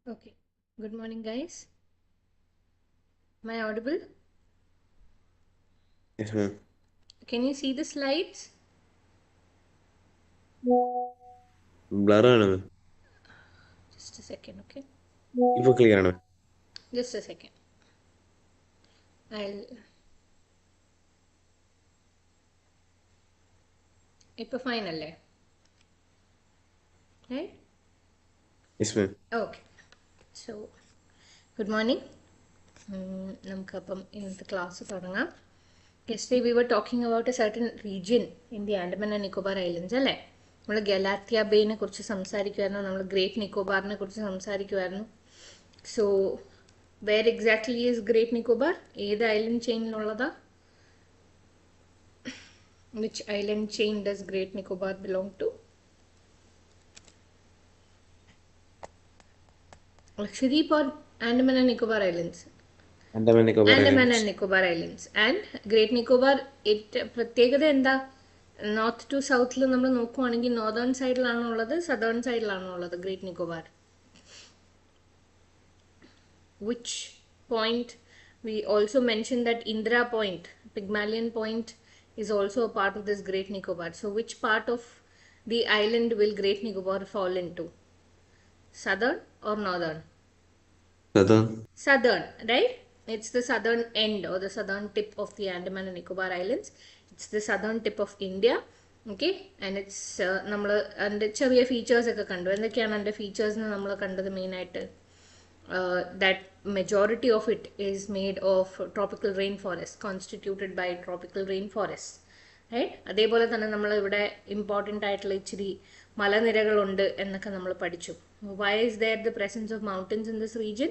Okay. Good morning, guys. Am I audible? Yes, ma'am. Can you see the slides? Blur ആണ് ma'am. Just a second, okay? ഇപ്പൊ clear ആണ്. Just a second. I'll. It's fine, അല്ലേ? Right? Yes, ma'am. Okay. So, good morning. നമുക്കപ്പം ഇന്നത്തെ class തുടങ്ങാം. Yesterday we were talking about a certain region in the Andaman and Nicobar Islands, അല്ലേ? നമ്മൾ ഗലാത്തിയ ബേനെ കുറിച്ച് സംസാരിക്കുമായിരുന്നു, നമ്മൾ Great നിക്കോബാറിനെ കുറിച്ച് സംസാരിക്കുമായിരുന്നു. So where exactly is Great Nicobar? ഏത് ഐലൻഡ് ചെയിനിലുള്ളതാ? Which island chain does Great Nicobar belong to? Lakshadweep or Andaman and Nicobar Islands? Andaman and Nicobar Andaman Islands. and Nicobar Islands. And Great Nicobar, പ്രത്യേകത എന്താ? North to സൗത്തിൽ നമ്മൾ നോക്കുവാണെങ്കിൽ northern സൈഡിലാണോ ഉള്ളത്, southern സൈഡിലാണോ ഉള്ളത് great Nicobar? Which point? We also mentioned that Indra Point, Pygmalion Point, is also a part of this Great Nicobar. So which part of the island will Great Nicobar fall into? Southern or northern? Southern. Southern, right? It's the southern end or the southern tip of the Andaman and Nicobar Islands. It's the southern tip of India. Okay, and it's നമ്മൾ അതിൻ്റെ ചെറിയ features ഒക്കെ കണ്ടു. എന്തൊക്കെയാണ് അതിൻ്റെ features എന്ന് നമ്മൾ കണ്ടത് മെയിനായിട്ട്? That majority of it is made of tropical rainforest, constituted by tropical rainforests, right? അതേപോലെ തന്നെ നമ്മൾ ഇവിടെ ഇമ്പോർട്ടൻ്റ് ആയിട്ടുള്ള ഇച്ചിരി മലനിരകളുണ്ട് എന്നൊക്കെ നമ്മൾ പഠിച്ചു. Why is there the presence of mountains in this region?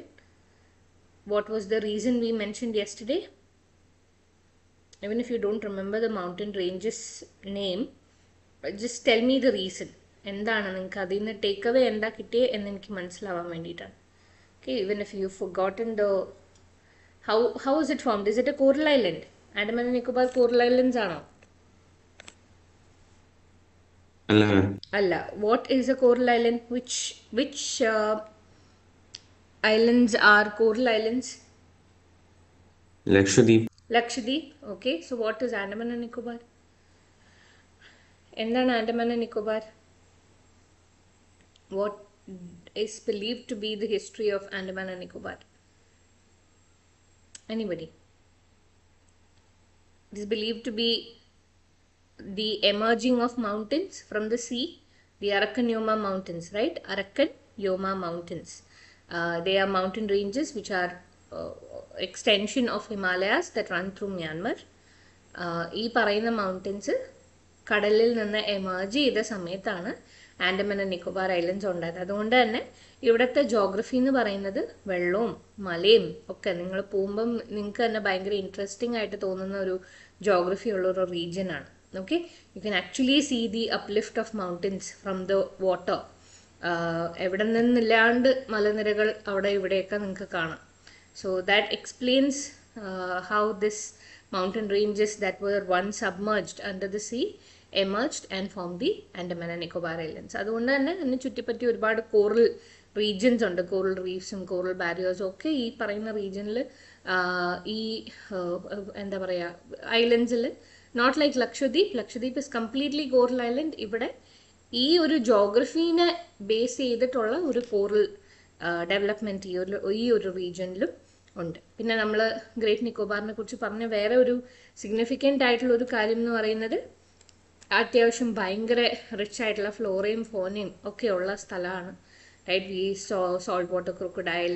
What was the reason we mentioned yesterday? Even if you don't remember the mountain ranges name, just tell me the reason. എന്താണ് നിങ്ങൾക്ക് അതിൽ നിന്ന് take away എന്താ കിട്ടിയേ എന്ന് എനിക്ക് മനസ്സിലാവാൻ വേണ്ടിയിട്ടാണ്. Okay, even if you've forgotten the how is it formed? Is it a coral island? Andaman and Nicobar coral islands ആണോ? അല്ല ma'am. അല്ല. What is a coral island? Which islands are coral islands? Lakshadweep. Lakshadweep. Okay, so what is Andaman and Nicobar? എന്താണ് Andaman and Nicobar? What is believed to be the history of Andaman and Nicobar? Anybody? It is believed to be the emerging of mountains from the sea, the Arakan Yoma mountains, right? Arakan Yoma mountains. They are mountain ranges which are extension of Himalayas that run through Myanmar. ഈ പറയുന്ന mountains കടലിൽ നിന്ന് emerge ചെയ്ത സമയത്താണ് Andaman and Nicobar islands ഉണ്ടായത്. അതുകൊണ്ട് തന്നെ ഇവിടുത്തെ ജോഗ്രഫി എന്ന് പറയുന്നത് വെള്ളവും മലയും ഒക്കെ നിങ്ങൾ പോകുമ്പം നിങ്ങൾക്ക് തന്നെ ഭയങ്കര ഇൻട്രസ്റ്റിംഗ് ആയിട്ട് തോന്നുന്ന ഒരു ജോഗ്രഫി ഉള്ള ഒരു റീജിയൻ ആണ്. Okay, you can actually see the uplift of mountains from the water. എവിടെ നിന്നില്ലാണ്ട് മലനിരകൾ അവിടെ ഇവിടെയൊക്കെ നിങ്ങൾക്ക് കാണാം. So that explains how this mountain ranges that were once submerged under the sea emerged and formed the Andaman and Nicobar Islands. അതുകൊണ്ട് തന്നെ അതിനെ ചുറ്റിപ്പറ്റി ഒരുപാട് കോറൽ റീജിയൻസ് ഉണ്ട്. കോറൽ റീഫ്സും കോറൽ ബാരിയേഴ്സും ഒക്കെ ഈ പറയുന്ന റീജിയനിൽ ഈ എന്താ പറയുക ഐലൻഡ്സിൽ not like Lakshadweep. Lakshadweep is completely coral island. ഇവിടെ ഈ ഒരു ജോഗ്രഫീനെ ബേസ് ചെയ്തിട്ടുള്ള ഒരു കോറൽ ഡെവലപ്മെൻറ്റ് ഈ ഒരു റീജിയനിലും ഉണ്ട്. പിന്നെ നമ്മൾ ഗ്രേറ്റ് നിക്കോബാറിനെ കുറിച്ച് പറഞ്ഞ വേറെ ഒരു സിഗ്നിഫിക്കൻ്റ് ആയിട്ടുള്ള ഒരു കാര്യം എന്ന് പറയുന്നത് അത്യാവശ്യം ഭയങ്കര റിച്ച് ആയിട്ടുള്ള ഫ്ലോറയും ഫോനയും ഒക്കെയുള്ള സ്ഥലമാണ്. Right? We salt water crocodile,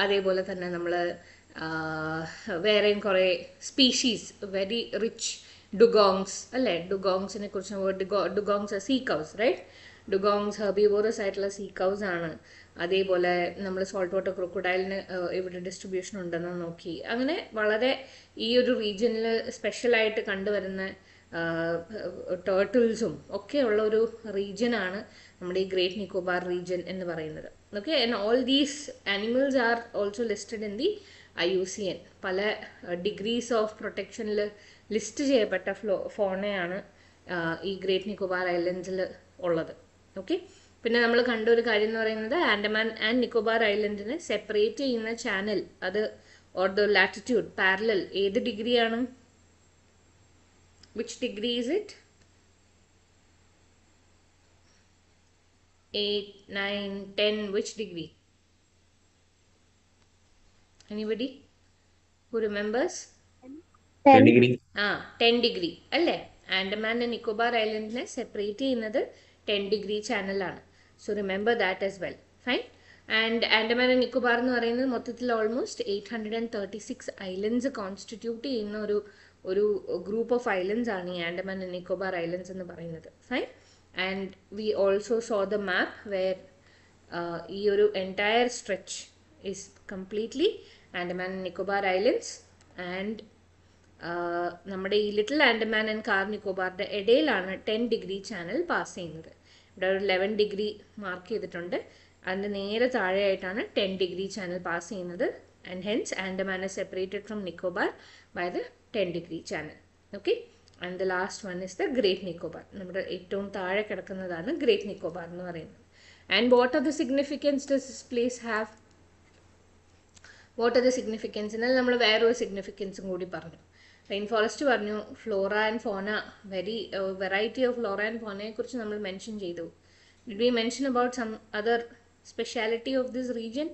അതേപോലെ തന്നെ നമ്മൾ വേറെയും കുറേ സ്പീഷീസ്, വെരി റിച്ച് ഡുഗോങ്സ് അല്ലേ? ഡുഗോങ്സിനെ കുറിച്ച് ഡുഗോങ്സ് സീ കൗസ്, റൈറ്റ്? ഡുഗോങ്സ് ഹെർബിവോറസ് ആയിട്ടുള്ള സീ കൗസ് ആണ്. അതേപോലെ നമ്മൾ സോൾട്ട് വാട്ടർ ക്രൊക്കഡൈലിന് ഇവിടെ ഡിസ്ട്രിബ്യൂഷൻ ഉണ്ടെന്ന് നോക്കി. അങ്ങനെ വളരെ ഈ ഒരു റീജിയനിൽ സ്പെഷ്യലായിട്ട് കണ്ടുവരുന്ന ടേർട്ടിൽസും ഒക്കെയുള്ള ഒരു റീജിയനാണ് നമ്മുടെ ഈ ഗ്രേറ്റ് നിക്കോബാർ റീജിയൻ എന്ന് പറയുന്നത്. Okay, and all these animals are also listed in the IUCN. പല ഡിഗ്രീസ് ഓഫ് പ്രൊട്ടക്ഷനിൽ ലിസ്റ്റ് ചെയ്യപ്പെട്ട ഫോണയാണ് ഈ ഗ്രേറ്റ് നിക്കോബാർ ഐലൻഡ്സിൽ ഉള്ളത്. ഓക്കെ, പിന്നെ നമ്മൾ കണ്ട ഒരു കാര്യം എന്ന് പറയുന്നത് ആൻഡമാൻ ആൻഡ് നിക്കോബാർ ഐലൻഡിനെ സെപ്പറേറ്റ് ചെയ്യുന്ന ചാനൽ അത് ഓർ ദ ലാറ്റിറ്റ്യൂഡ് പാരലൽ ഏത് ഡിഗ്രിയാണ്? Which degree is it? 8, 9, 10, which degree? Anybody who remembers? 10 degree. 10 degree അല്ലേ? ആൻഡമാൻ ആൻഡ് നിക്കോബാർ ഐലൻഡിനെ സെപ്പറേറ്റ് ചെയ്യുന്നത് 10 degree ചാനലാണ്. So remember that as well. Fine. And Andaman and Nicobar എന്ന് പറയുന്നത് മൊത്തത്തിൽ ഓൾമോസ്റ്റ് 836 ഐലൻഡ്സ് കോൺസ്റ്റിറ്റ്യൂട്ട് ചെയ്യുന്ന ഒരു ഗ്രൂപ്പ് ഓഫ് ഐലൻഡ്സ് ആണ് ഈ ആൻഡമാൻ ആൻഡ് നിക്കോബാർ ഐലൻഡ്സ് എന്ന് പറയുന്നത്. Fine. And we also saw the map where ഈ ഒരു entire stretch is completely Andaman and Nicobar Islands and നമ്മുടെ ഈ ലിറ്റിൽ ആൻഡമാൻ ആൻഡ് കാർ നിക്കോബാറിൻ്റെ ഇടയിലാണ് 10 degree ചാനൽ പാസ് ചെയ്യുന്നത്. ഇവിടെ ഒരു 11 degree മാർക്ക് ചെയ്തിട്ടുണ്ട്. അതിൻ്റെ നേരെ താഴെയായിട്ടാണ് 10 degree ചാനൽ പാസ് ചെയ്യുന്നത്. And hence Andaman is separated from Nicobar by the 10 degree channel. Okay. And the last one is the Great Nicobar. നമ്മുടെ ഏറ്റവും താഴെ കിടക്കുന്നതാണ് Great Nicobar എന്ന് പറയുന്നത്. And what are the significance does this place have? What are the significance? എന്നാൽ നമ്മൾ വേറൊരു സിഗ്നിഫിക്കൻസും കൂടി പറഞ്ഞു. റെയിൻ ഫോറസ്റ്റ് പറഞ്ഞു, flora and fauna, variety of flora and ഫോണയെ കുറിച്ച് നമ്മൾ മെൻഷൻ ചെയ്തു. Did we mention about some other speciality of this region?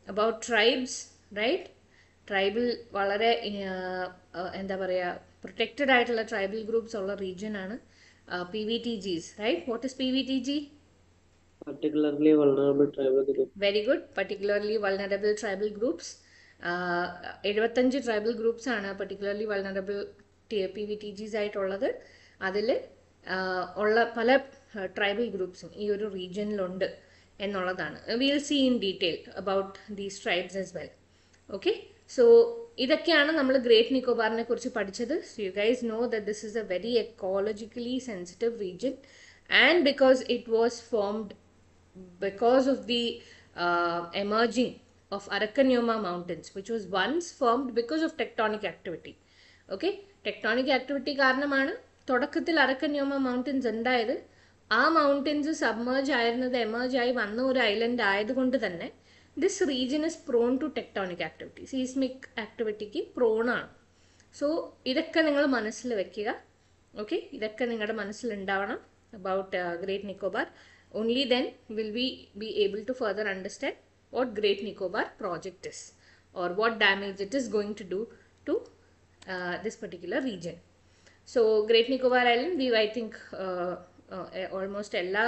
About tribes, right? Tribal വളരെ എന്താ പറയുക പ്രൊട്ടക്റ്റഡ് ആയിട്ടുള്ള ട്രൈബൽ ഗ്രൂപ്പ്സ് ഉള്ള റീജിയൻ ആണ് PVTGs, right? What is PVTG? Particularly vulnerable tribal group. Very good. Particularly vulnerable tribal groups. 75 tribal groups ആണ് particularly vulnerable PVTGs ആയിട്ടുള്ളത്. അതിൽ ഉള്ള പല ട്രൈബൽ ഗ്രൂപ്പ്സും ഈ ഒരു റീജിയനിലുണ്ട് എന്നുള്ളതാണ്. We'll see in detail about these tribes as well. Okay. So ഇതൊക്കെയാണ് നമ്മൾ ഗ്രേറ്റ് നിക്കോബാറിനെ കുറിച്ച് പഠിച്ചത്. So you guys know that this is a very ecologically sensitive region and because it was formed because of the emerging of Aracanyoma mountains which was once formed because of tectonic activity. Okay, tectonic activity കാരണമാണ് തുടക്കത്തിൽ അരക്കന്യോമ mountains ഉണ്ടായത്. ആ mountains submerge ആയിരുന്നത് emerge ആയി വന്ന ഒരു island ആയതുകൊണ്ട് തന്നെ this region is prone to tectonic activity, seismic ആക്ടിവിറ്റിക്ക് പ്രോൺ ആണ്. സോ ഇതൊക്കെ നിങ്ങൾ മനസ്സിൽ വെക്കുക. ഓക്കെ, ഇതൊക്കെ നിങ്ങളുടെ മനസ്സിലുണ്ടാവണം about Great Nicobar. Only then will we be able to further understand what Great Nicobar project is or what damage it is going to do to this particular region. So Great Nicobar Island, I think almost എല്ലാ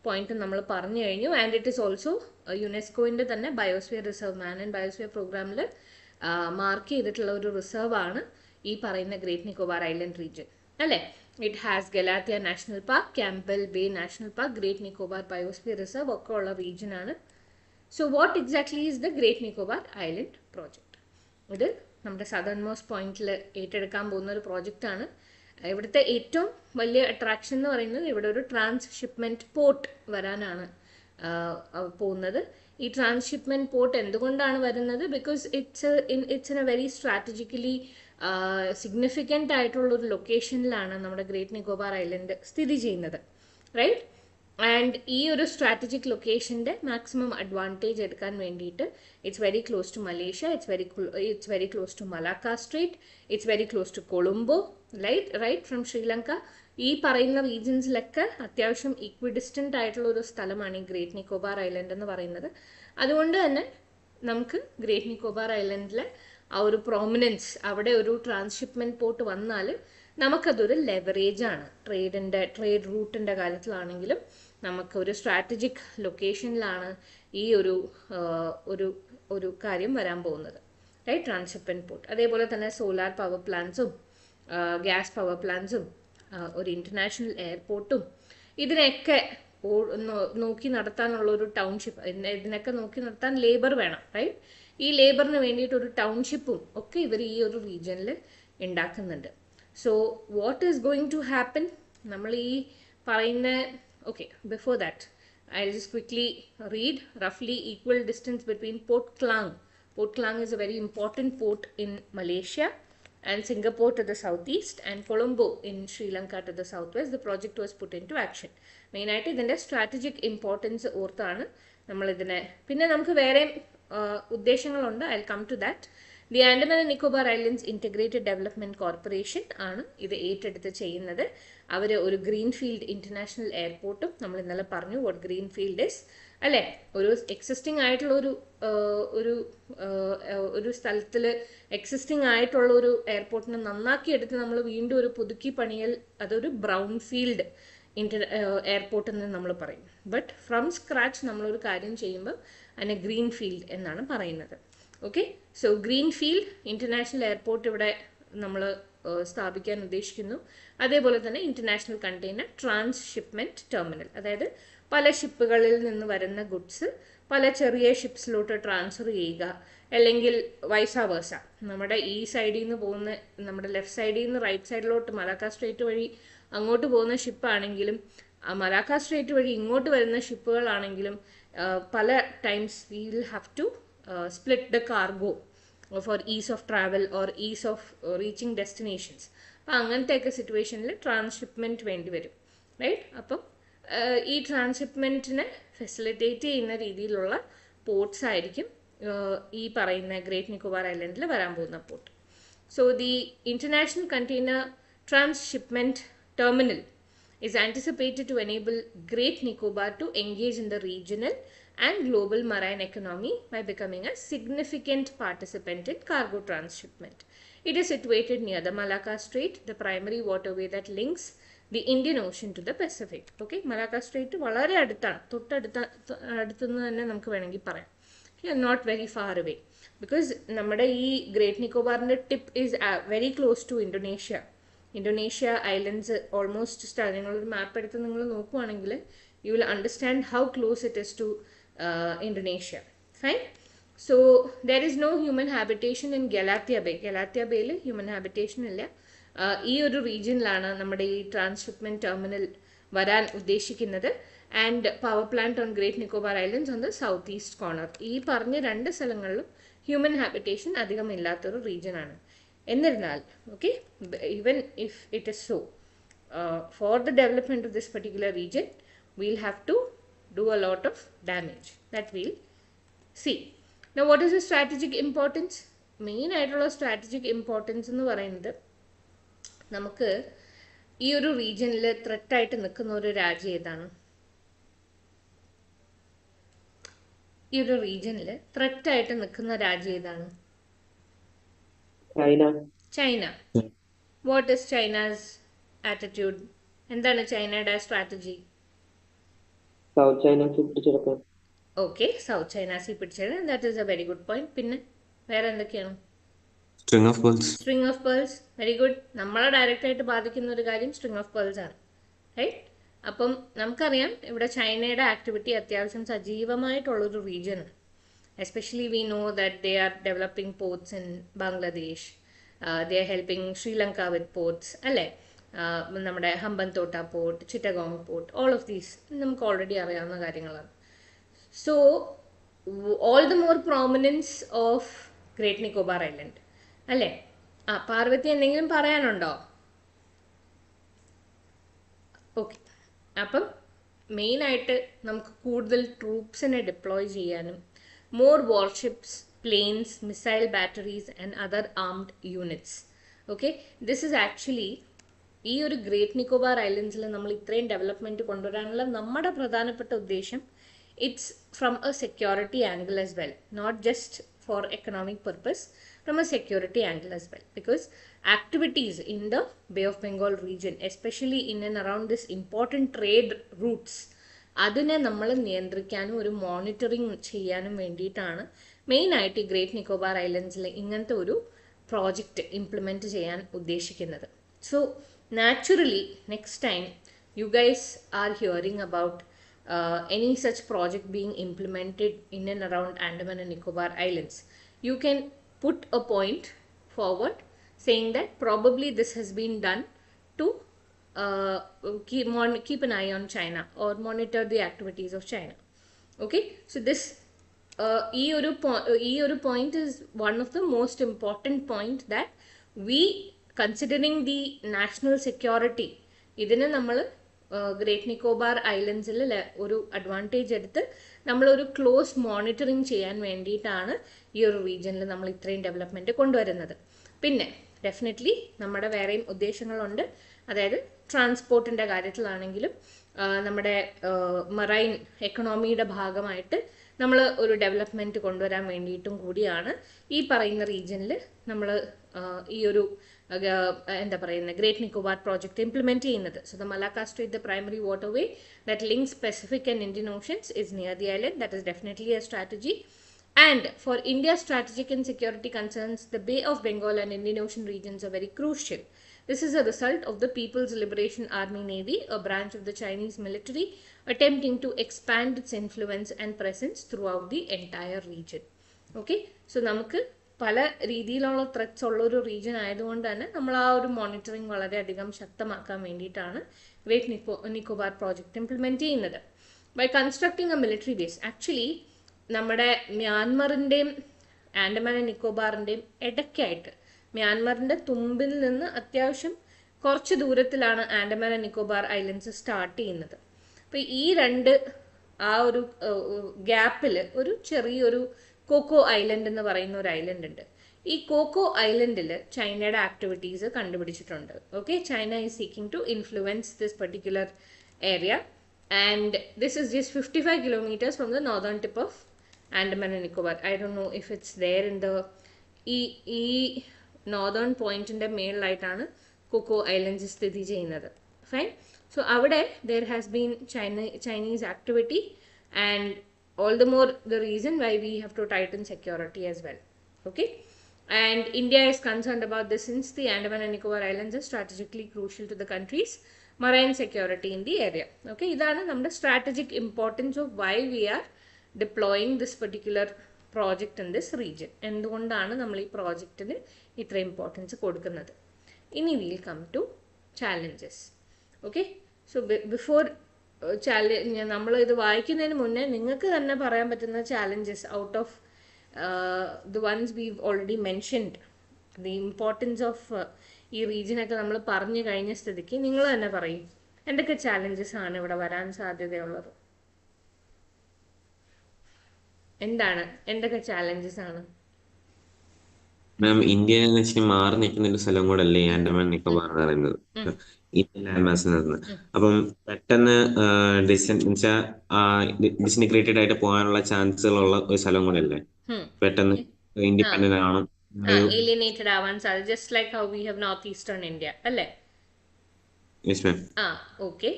പോയിന്റും നമ്മൾ പറഞ്ഞു കഴിഞ്ഞു. And it is also യുനെസ്കോയിൻ്റെ തന്നെ biosphere reserve, man and biosphere പ്രോഗ്രാമിൽ mark ചെയ്തിട്ടുള്ള ഒരു reserve ആണ് ഈ പറയുന്ന ഗ്രേറ്റ് നിക്കോബാർ ഐലൻഡ് റീജിയൻ അല്ലേ. It has Galathea National Park, Campbell Bay National Park, Great Nicobar Biosphere Reserve ഒക്കെ ഉള്ള റീജിയൻ ആണ്. So what exactly is the great Nicobar island project? ഇത് നമ്മുടെ സദേൺ മോസ്റ്റ് പോയിന്റിൽ ഏറ്റെടുക്കാൻ പോകുന്ന ഒരു പ്രോജക്റ്റാണ്. ഇവിടുത്തെ ഏറ്റവും വലിയ അട്രാക്ഷൻ എന്ന് പറയുന്നത് ഇവിടെ ഒരു ട്രാൻസ്ഷിപ്മെൻറ്റ് പോർട്ട് വരാനാണ് പോകുന്നത്. ഈ ട്രാൻസ്ഷിപ്മെൻറ്റ് പോർട്ട് എന്തുകൊണ്ടാണ് വരുന്നത്? Because it's in A very strategically significant ആയിട്ടുള്ളൊരു ലൊക്കേഷനിലാണ് നമ്മുടെ ഗ്രേറ്റ് നിക്കോബാർ ഐലൻഡ് സ്ഥിതി ചെയ്യുന്നത്, റൈറ്റ്. ആൻഡ് ഈ ഒരു സ്ട്രാറ്റജിക് ലൊക്കേഷൻ്റെ മാക്സിമം അഡ്വാൻറ്റേജ് എടുക്കാൻ വേണ്ടിയിട്ട് it's very close to Malaysia, it's very close to Malacca strait, it's very close to Colombo, right from Sri Lanka. ഈ പറയുന്ന റീജിയൻസിലൊക്കെ അത്യാവശ്യം ഈക്വിഡിസ്റ്റൻ്റ് ആയിട്ടുള്ള ഒരു സ്ഥലമാണ് ഈ ഗ്രേറ്റ് നിക്കോബാർ ഐലൻഡ് എന്ന് പറയുന്നത്. അതുകൊണ്ട് തന്നെ നമുക്ക് ഗ്രേറ്റ് നിക്കോബാർ ഐലൻഡിലെ ആ ഒരു പ്രോമിനൻസ്, അവിടെ ഒരു ട്രാൻസ്ഷിപ്മെൻറ്റ് പോർട്ട് വന്നാൽ നമുക്കതൊരു ലെവറേജ് ആണ്. ട്രേഡ് റൂട്ടിൻ്റെ കാര്യത്തിലാണെങ്കിലും നമുക്കൊരു സ്ട്രാറ്റജിക് ലൊക്കേഷനിലാണ് ഈ ഒരു കാര്യം വരാൻ പോകുന്നത്, റൈറ്റ്, ട്രാൻസ്ഷിപ്മെൻറ്റ് പോർട്ട്. അതേപോലെ തന്നെ സോലാർ പവർ പ്ലാന്റ്സും ഗ്യാസ് പവർ പ്ലാന്റ്സും ഒരു ഇൻ്റർനാഷണൽ എയർപോർട്ടും ഇതിനെയൊക്കെ നോക്കി നടത്താനുള്ള ഒരു ടൗൺഷിപ്പ്, ഇതിനൊക്കെ നോക്കി നടത്താൻ ലേബർ വേണം, റൈറ്റ്. ഈ ലേബറിന് വേണ്ടിയിട്ട് ഒരു ടൗൺഷിപ്പും ഒക്കെ ഇവർ ഈ ഒരു റീജിയനിൽ ഉണ്ടാക്കുന്നുണ്ട്. So what is going to happen? നമ്മൾ ഈ പറയുന്ന okay, before that I just quickly read റഫ്ലി equal distance between Port Klang. Port Klang is a very important port in Malaysia, and Singapore to the southeast, and Colombo in Sri Lanka to the southwest. The project was put into action. Main in the strategic importance ഓർത്താണ് നമ്മൾ ഇതിനെ. പിന്നെ നമുക്ക് വേറെ ഉദ്ദേശങ്ങളുണ്ട്. I'll come to that. The Andaman and Nicobar Islands Integrated Development Corporation ആണ് ഇത് ഏറ്റെടുത്ത് ചെയ്യുന്നത്. അവർ ഒരു ഗ്രീൻഫീൽഡ് ഇൻ്റർനാഷണൽ എയർപോർട്ടും നമ്മൾ ഇന്നലെ പറഞ്ഞു വാട്ട് ഗ്രീൻഫീൽഡ് ഇസ് അല്ലേ. ഒരു എക്സിസ്റ്റിംഗ് ആയിട്ടുള്ള ഒരു സ്ഥലത്തിൽ എക്സിസ്റ്റിംഗ് ആയിട്ടുള്ള ഒരു എയർപോർട്ടിനെ നന്നാക്കി എടുത്ത് നമ്മൾ വീണ്ടും ഒരു പുതുക്കി പണിയൽ, അതൊരു ബ്രൗൺ ഫീൽഡ് എയർപോർട്ട് എന്ന് നമ്മൾ പറയും. ബട്ട് ഫ്രം സ്ക്രാച്ച് നമ്മളൊരു കാര്യം ചെയ്യുമ്പോൾ അതിനെ ഗ്രീൻ ഫീൽഡ് എന്നാണ് പറയുന്നത്. Okay, so greenfield international airport ഇവിടെ നമ്മൾ സ്ഥാപിക്കാൻ ഉദ്ദേശിക്കുന്നു. അതേപോലെ തന്നെ ഇൻ്റർനാഷണൽ കണ്ടെയ്നർ ട്രാൻസ്ഷിപ്മെൻറ്റ് ടെർമിനൽ, അതായത് പല ഷിപ്പുകളിൽ നിന്ന് വരുന്ന ഗുഡ്സ് പല ചെറിയ ഷിപ്സിലോട്ട് ട്രാൻസ്ഫർ ചെയ്യുക, അല്ലെങ്കിൽ വൈസ വേഴ്സ. നമ്മുടെ ഈ സൈഡിൽ നിന്ന് പോകുന്ന, നമ്മുടെ ലെഫ്റ്റ് സൈഡിൽ നിന്ന് റൈറ്റ് സൈഡിലോട്ട് മലാക്ക സ്ട്രേറ്റ് വഴി അങ്ങോട്ട് പോകുന്ന ഷിപ്പാണെങ്കിലും മലാക്ക സ്ട്രേറ്റ് വഴി ഇങ്ങോട്ട് വരുന്ന ഷിപ്പുകളാണെങ്കിലും പല times we will have to split the cargo for ease of travel or ease of reaching destinations. അപ്പോൾ അങ്ങനത്തെയൊക്കെ സിറ്റുവേഷനിൽ ട്രാൻസ്ഷിപ്മെൻറ്റ് വേണ്ടി വരും, റൈറ്റ്. അപ്പം ഈ ട്രാൻസ്ഷിപ്മെൻറ്റിനെ ഫെസിലിറ്റേറ്റ് ചെയ്യുന്ന രീതിയിലുള്ള പോർട്ട്സ് ആയിരിക്കും ഈ പറയുന്ന ഗ്രേറ്റ് നിക്കോബാർ ഐലൻഡിൽ വരാൻ പോകുന്ന port. So the international container transhipment terminal is anticipated to enable Great Nicobar to engage in the regional and global marine economy by becoming a significant participant in cargo transshipment. It is situated near the Malacca Strait, the primary waterway that links the Indian Ocean to the Pacific. Okay, Malacca Strait വളരെ അടുത്താണ്, തൊട്ടടുത്തുനിന്ന് തന്നെ നമുക്ക് വേണമെങ്കിൽ പറയാം. Not very far away, because നമ്മുടെ ഈ Great നിക്കോബാറിൻ്റെ tip is very close to Indonesia. Indonesia islands almost നിങ്ങളൊരു മാപ്പ് എടുത്ത് നിങ്ങൾ നോക്കുവാണെങ്കിൽ you will understand how close it is to Indonesia. Fine. So there is no human habitation in Galathea Bay. Galathea ബേയിൽ human habitation ഇല്ല. ഈ ഒരു റീജിയനിലാണ് നമ്മുടെ ഈ ട്രാൻസ്ഷിപ്മെൻറ്റ് ടെർമിനൽ വരാൻ ഉദ്ദേശിക്കുന്നത്. And power plant on great Nicobar islands on the south east corner. ഈ പറഞ്ഞ രണ്ട് സ്ഥലങ്ങളിലും ഹ്യൂമൻ ഹാബിറ്റേഷൻ അധികം ഇല്ലാത്തൊരു റീജിയനാണ്. എന്നിരുന്നാൽ, okay, even if it is so, for the development of this particular region, we'll have to do a lot of damage. That we'll see. Now, what is the strategic importance? Main ആയിട്ടുള്ള strategic importance എന്ന് പറയുന്നത്, നമുക്ക് ഈ ഒരു റീജിയനിൽ ത്രെറ്റായിട്ട് നിൽക്കുന്ന ഒരു രാജ്യം ഏതാണ്? ഈ ഒരു റീജിയനിൽ ത്രെറ്റായിട്ട് നിൽക്കുന്ന രാജ്യം ഏതാണ്? China. What is China's attitude? എന്താണ് ചൈനയുടെ സ്ട്രാറ്റജി? South China Sea പിടിച്ചെടുക്കാൻ. ഓക്കെ, സൗത്ത് ചൈന സീ പിടിച്ചെടുക്കാൻ. That is a very good point. പിന്നെ വേറെ എന്തൊക്കെയാണ്? String of pearls. String of pearls. Very good. നമ്മളെ ഡയറക്റ്റ് ആയിട്ട് ബാധിക്കുന്ന ഒരു കാര്യം സ്ട്രിങ് ഓഫ് പേൾസ് ആണ്, റൈറ്റ്. അപ്പം നമുക്കറിയാം ഇവിടെ ചൈനയുടെ ആക്ടിവിറ്റി അത്യാവശ്യം സജീവമായിട്ടുള്ളൊരു റീജിയനാണ്. Especially we know that they are developing ports in Bangladesh. They are helping Sri Lanka with ports. അല്ലേ, നമ്മുടെ Hambantota port, Chittagong port, all of these നമുക്ക് ഓൾറെഡി അറിയാവുന്ന കാര്യങ്ങളാണ്. So all the more prominence of Great Nicobar Island. അല്ലേ? പാർവതി എന്തെങ്കിലും പറയാനുണ്ടോ? Okay, അപ്പം മെയിനായിട്ട് നമുക്ക് കൂടുതൽ ട്രൂപ്സിനെ ഡിപ്ലോയ് ചെയ്യാനും more warships, planes, missile batteries and other armed units. Okay, this is actually ഈ ഒരു ഗ്രേറ്റ് നിക്കോബാർ ഐലൻഡ്സിൽ നമ്മൾ ഇത്രയും ഡെവലപ്മെൻറ്റ് കൊണ്ടുവരാനുള്ള നമ്മുടെ പ്രധാനപ്പെട്ട ഉദ്ദേശം, it's from a security angle as well, not just for economic purpose, from a security angle as well, because activities in the Bay of Bengal region, especially in and around this important trade routes, അതിനെ നമ്മൾ നിയന്ത്രിക്കാനും ഒരു monitoring ചെയ്യാനും വേണ്ടിയിട്ടാണ് മെയിനായിട്ട് ഈ great Nicobar ഐലൻഡ്സിൽ ഇങ്ങനത്തെ ഒരു പ്രോജക്റ്റ് ഇംപ്ലിമെൻറ്റ് ചെയ്യാൻ ഉദ്ദേശിക്കുന്നത്. So naturally next time you guys are hearing about any such project being implemented in and around Andaman and Nicobar Islands, you can put a point forward saying that probably this has been done to keep an eye on China or monitor the activities of China. Okay, so this ee oru point is one of the most important point that we considering the national security, ഇതിന് നമ്മൾ great Nicobar ഐലൻഡ്സിൽ ഒരു advantage എടുത്ത് നമ്മളൊരു close monitoring ചെയ്യാൻ വേണ്ടിയിട്ടാണ് ഈ ഒരു റീജിയനിൽ നമ്മൾ ഇത്രയും ഡെവലപ്മെൻറ്റ് കൊണ്ടുവരുന്നത്. പിന്നെ ഡെഫിനറ്റ്ലി നമ്മുടെ വേറെയും ഉദ്ദേശങ്ങളുണ്ട്. അതായത് ട്രാൻസ്പോർട്ടിൻ്റെ കാര്യത്തിലാണെങ്കിലും നമ്മുടെ മറൈൻ എക്കണോമിയുടെ ഭാഗമായിട്ട് നമ്മൾ ഒരു ഡെവലപ്മെൻറ്റ് കൊണ്ടുവരാൻ വേണ്ടിയിട്ടും കൂടിയാണ് ഈ പറയുന്ന റീജിയനിൽ നമ്മൾ ഈ ഒരു എന്താ പറയുന്നത് ഗ്രേറ്റ് നിക്കോബാർ പ്രോജക്റ്റ് ഇംപ്ലിമെൻറ്റ് ചെയ്യുന്നത്. So the Malacca Strait, the primary waterway that links Pacific and Indian Oceans, is near the island. That is definitely a strategy. And for India's strategic and security concerns, the Bay of Bengal and Indian Ocean regions are very crucial. This is a result of the People's Liberation Army Navy, a branch of the Chinese military, attempting to expand its influence and presence throughout the entire region. Okay, so നമുക്ക് പല രീതിയിലുള്ള threats ഉള്ള ഒരു region ആയതുകൊണ്ട് തന്നെ നമ്മൾ ആ ഒരു മോണിറ്ററിങ് വളരെയധികം ശക്തമാക്കാൻ വേണ്ടിയിട്ടാണ് ഗ്രേറ്റ് നിക്കോബാർ പ്രോജക്റ്റ് ഇംപ്ലിമെൻറ്റ് ചെയ്യുന്നത്. By constructing a military base, actually നമ്മുടെ മ്യാൻമറിൻ്റെയും ആൻഡമാൻ ആൻഡ് നിക്കോബാറിൻ്റെയും ഇടയ്ക്കായിട്ട്, മ്യാൻമറിൻ്റെ തുമ്പിൽ നിന്ന് അത്യാവശ്യം കുറച്ച് ദൂരത്തിലാണ് Andaman and Nicobar islands start ചെയ്യുന്നത്. അപ്പോൾ ഈ രണ്ട് ആ ഒരു ഗ്യാപ്പിൽ ഒരു ചെറിയൊരു കോക്കോ ഐലൻഡ് എന്ന് പറയുന്ന ഒരു ഐലൻഡ് ഉണ്ട്. ഈ കോക്കോ ഐലൻഡിൽ ചൈനയുടെ ആക്ടിവിറ്റീസ് കണ്ടുപിടിച്ചിട്ടുണ്ട്. Okay, China is seeking to influence this particular area and this is just 55 kilometers from the northern tip of Andaman and Nicobar. I don't know if it's there in the ഈ northern പോയിന്റിൻ്റെ മേളിലായിട്ടാണ് Coco islands സ്ഥിതി ചെയ്യുന്നത്. ഫൈൻ. So അവിടെ there has been Chinese activity, and all the more the reason why we have to tighten security as well. Okay, and India is concerned about this since the Andaman and Nicobar Islands are strategically crucial to the country's marine security in the area. Okay, idana nammude strategic importance of why we are deploying this particular project in this region. എന്തുകൊണ്ടാണ് നമ്മൾ ഈ പ്രോജക്റ്റിന് ഇത്ര importance കൊടുക്കുന്നത്. ഇനി we'll come to challenges. Okay, so before നമ്മൾ ഇത് വായിക്കുന്നതിന് മുന്നേ നിങ്ങൾക്ക് തന്നെ പറയാൻ പറ്റുന്ന challenges out of the ones we've already mentioned, the importance of ഈ റീജിയനൊക്കെ നമ്മൾ പറഞ്ഞു കഴിഞ്ഞ സ്ഥിതിക്ക് നിങ്ങൾ തന്നെ പറയും എന്തൊക്കെ ചാലഞ്ചസ് ആണ് ഇവിടെ വരാൻ സാധ്യതയുള്ളത്. എന്തൊക്കെ ചാലഞ്ചസ് ആണ്? മാം, ഇന്ത്യയിൽ നിന്ന് വെച്ചാൽ മാറി നിൽക്കുന്ന ഒരു സ്ഥലം കൂടെ അല്ലേ ആൻഡമാൻ നിക്കോബാർ എന്ന് പറയുന്നത്, ഇന്ത്യൻ ലാൻഡ് മാസിൽ നിന്ന്. അപ്പം പെട്ടെന്ന് ഡിസ്ഇൻറ്റിഗ്രേറ്റഡ് ആയിട്ട് പോകാനുള്ള ചാൻസുകളുള്ള ഒരു സ്ഥലം കൂടെ അല്ലേ, പെട്ടെന്ന് ഇൻഡിപെൻഡന്റ് ആണ്, ഏലിയനേറ്റഡ് ആവാൻ സാധ്യത, just like how we have north eastern India അല്ലേ? Yes ma'am. Okay,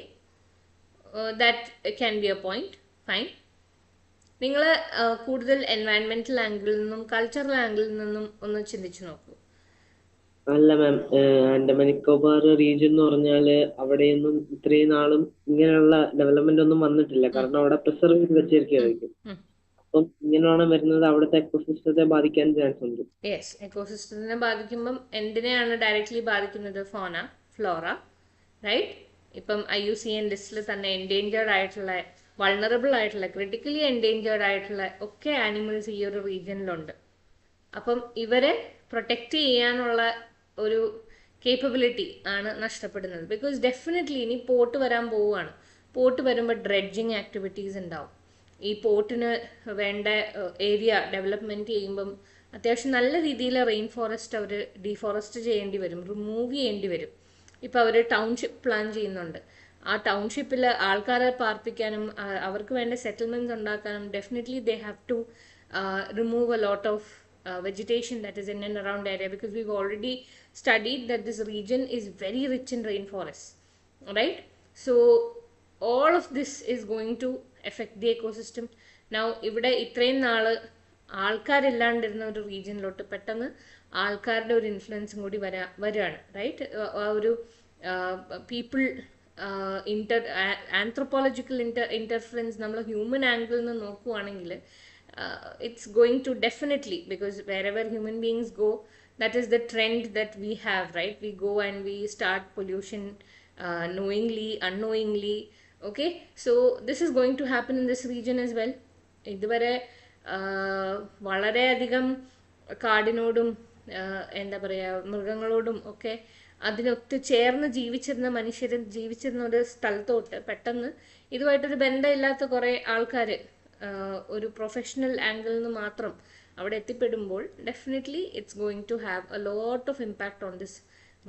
that can be a point. Fine. നിങ്ങൾ കൂടുതൽ എൻവയൺമെന്റൽ ആംഗിളിൽ നിന്നും കൾച്ചറൽ ആംഗിളിൽ നിന്നും ഒന്ന് ചിന്തിച്ചു നോക്കൂ. അല്ല മാം, ആൻഡമാൻ നിക്കോബാർ റീജിയൻ എന്ന് പറഞ്ഞാല് അവിടെയൊന്നും ഇത്രയും നാളും ഇങ്ങനെയുള്ള ഡെവലപ്മെന്റ് ഒന്നും വന്നിട്ടില്ല. കാരണം അവിടെ പ്രിസർവ് ചെയ്ത് വെച്ചിരിക്കുകയായിരിക്കും. അപ്പം ഇങ്ങനെയാണ് വരുന്നത്, അവിടുത്തെ എക്കോസിസ്റ്റത്തെ ബാധിക്കാൻ ചാൻസ് ഉണ്ട്. യെസ്, എക്കോസിസ്റ്റത്തിനെ ബാധിക്കുമ്പം എന്തിനെയാണ് ഡയറക്ട്ലി ബാധിക്കുന്നത്? ഫോണ, ഫ്ലോറ, റൈറ്റ്? ഇപ്പം IUCN ലിസ്റ്റിൽ തന്നെ എൻഡേഞ്ചേർഡ് ആയിട്ടുള്ള, വൾണറബിൾ ആയിട്ടുള്ള, ക്രിട്ടിക്കലി എൻഡേഞ്ചേർഡ് ആയിട്ടുള്ള ഒക്കെ ആനിമൽസ് ഈ ഒരു റീജിയനിലുണ്ട്. അപ്പം ഇവരെ പ്രൊട്ടക്റ്റ് ചെയ്യാനുള്ള ഒരു കേപ്പബിലിറ്റി ആണ് നഷ്ടപ്പെടുന്നത്. ബിക്കോസ് ഡെഫിനറ്റ്ലി ഇനി പോർട്ട് വരാൻ പോവുകയാണ്. പോർട്ട് വരുമ്പോൾ ഡ്രെഡ്ജിങ് ആക്ടിവിറ്റീസ് ഉണ്ടാവും. ഈ പോർട്ടിന് വേണ്ട ഏരിയ ഡെവലപ്മെൻറ്റ് ചെയ്യുമ്പം അത്യാവശ്യം നല്ല രീതിയിൽ റെയിൻ ഫോറസ്റ്റ് അവർ ഡീഫോറസ്റ്റ് ചെയ്യേണ്ടി വരും, റിമൂവ് ചെയ്യേണ്ടി വരും. ഇപ്പോൾ അവർ ടൗൺഷിപ്പ് പ്ലാൻ ചെയ്യുന്നുണ്ട്. ആ ടൗൺഷിപ്പിൽ ആൾക്കാരെ പാർപ്പിക്കാനും അവർക്ക് വേണ്ട സെറ്റിൽമെൻറ്റ്സ് ഉണ്ടാക്കാനും definitely they have to remove a lot of vegetation that is in and around area, because we've already studied that this region is very rich in rainforests, right? So all of this is going to affect the ecosystem. Now ഇവിടെ ഇത്രയും നാള് ആൾക്കാരില്ലാണ്ടിരുന്ന ഒരു റീജിയനിലോട്ട് പെട്ടെന്ന് ആൾക്കാരുടെ ഒരു ഇൻഫ്ലുവൻസും കൂടി വരികയാണ്, right? ആ ഒരു പീപ്പിൾ ആന്ത്രോപോളജിക്കൽ ഇന്റർഫറൻസ് നമ്മൾ ഹ്യൂമൻ ആംഗിളിൽ നിന്ന് നോക്കുവാണെങ്കിൽ it's going to definitely, because wherever human beings go, that is the trend that we have, right? We go and we start pollution knowingly, unknowingly. Okay, so this is going to happen in this region as well. ഇതുവരെ വളരെയധികം കാടിനോടും എന്താ പറയുക, മൃഗങ്ങളോടും ഒക്കെ അതിനൊത്ത് ചേർന്ന് ജീവിച്ചിരുന്ന ഒരു സ്ഥലത്തോട്ട് പെട്ടെന്ന് ഇതുമായിട്ടൊരു ബന്ധമില്ലാത്ത കുറേ ആൾക്കാർ ഒരു പ്രൊഫഷണൽ ആംഗിളിൽ നിന്ന് മാത്രം അവിടെ എത്തിപ്പെടുമ്പോൾ definitely it's going to have a lot of impact on this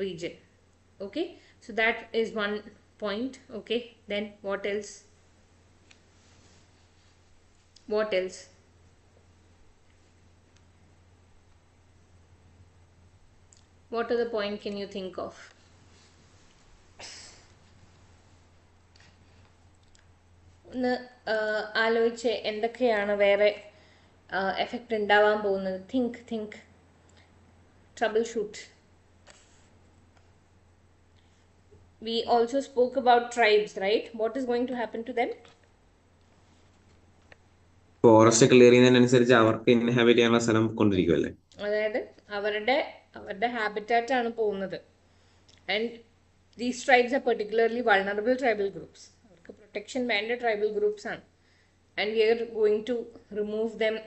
region. Okay, so that is one point. Okay, then what else? What else? What other point can you think of? ഒന്ന് ആലോചിച്ച് എന്തൊക്കെയാണ് വേറെ effect ഉണ്ടാവാൻ പോകുന്നത്. Think trouble shoot. We also spoke about tribes, right? What is going to happen to them? Forest clear ചെയ്യുന്നതിനനുസരിച്ച് അവർക്ക് inhabit ചെയ്യാനുള്ള സ്ഥലം കൊണ്ടിരിക്കുമല്ലേ? അതായത് അവരുടെ ഹാബിറ്റാറ്റ് ആണ് പോകുന്നത്. And these tribes are particularly vulnerable tribal groups. അവർക്ക് പ്രൊട്ടക്ഷൻ വേണ്ട ട്രൈബൽ ഗ്രൂപ്പ്സ് ആണ്. And we are going to remove them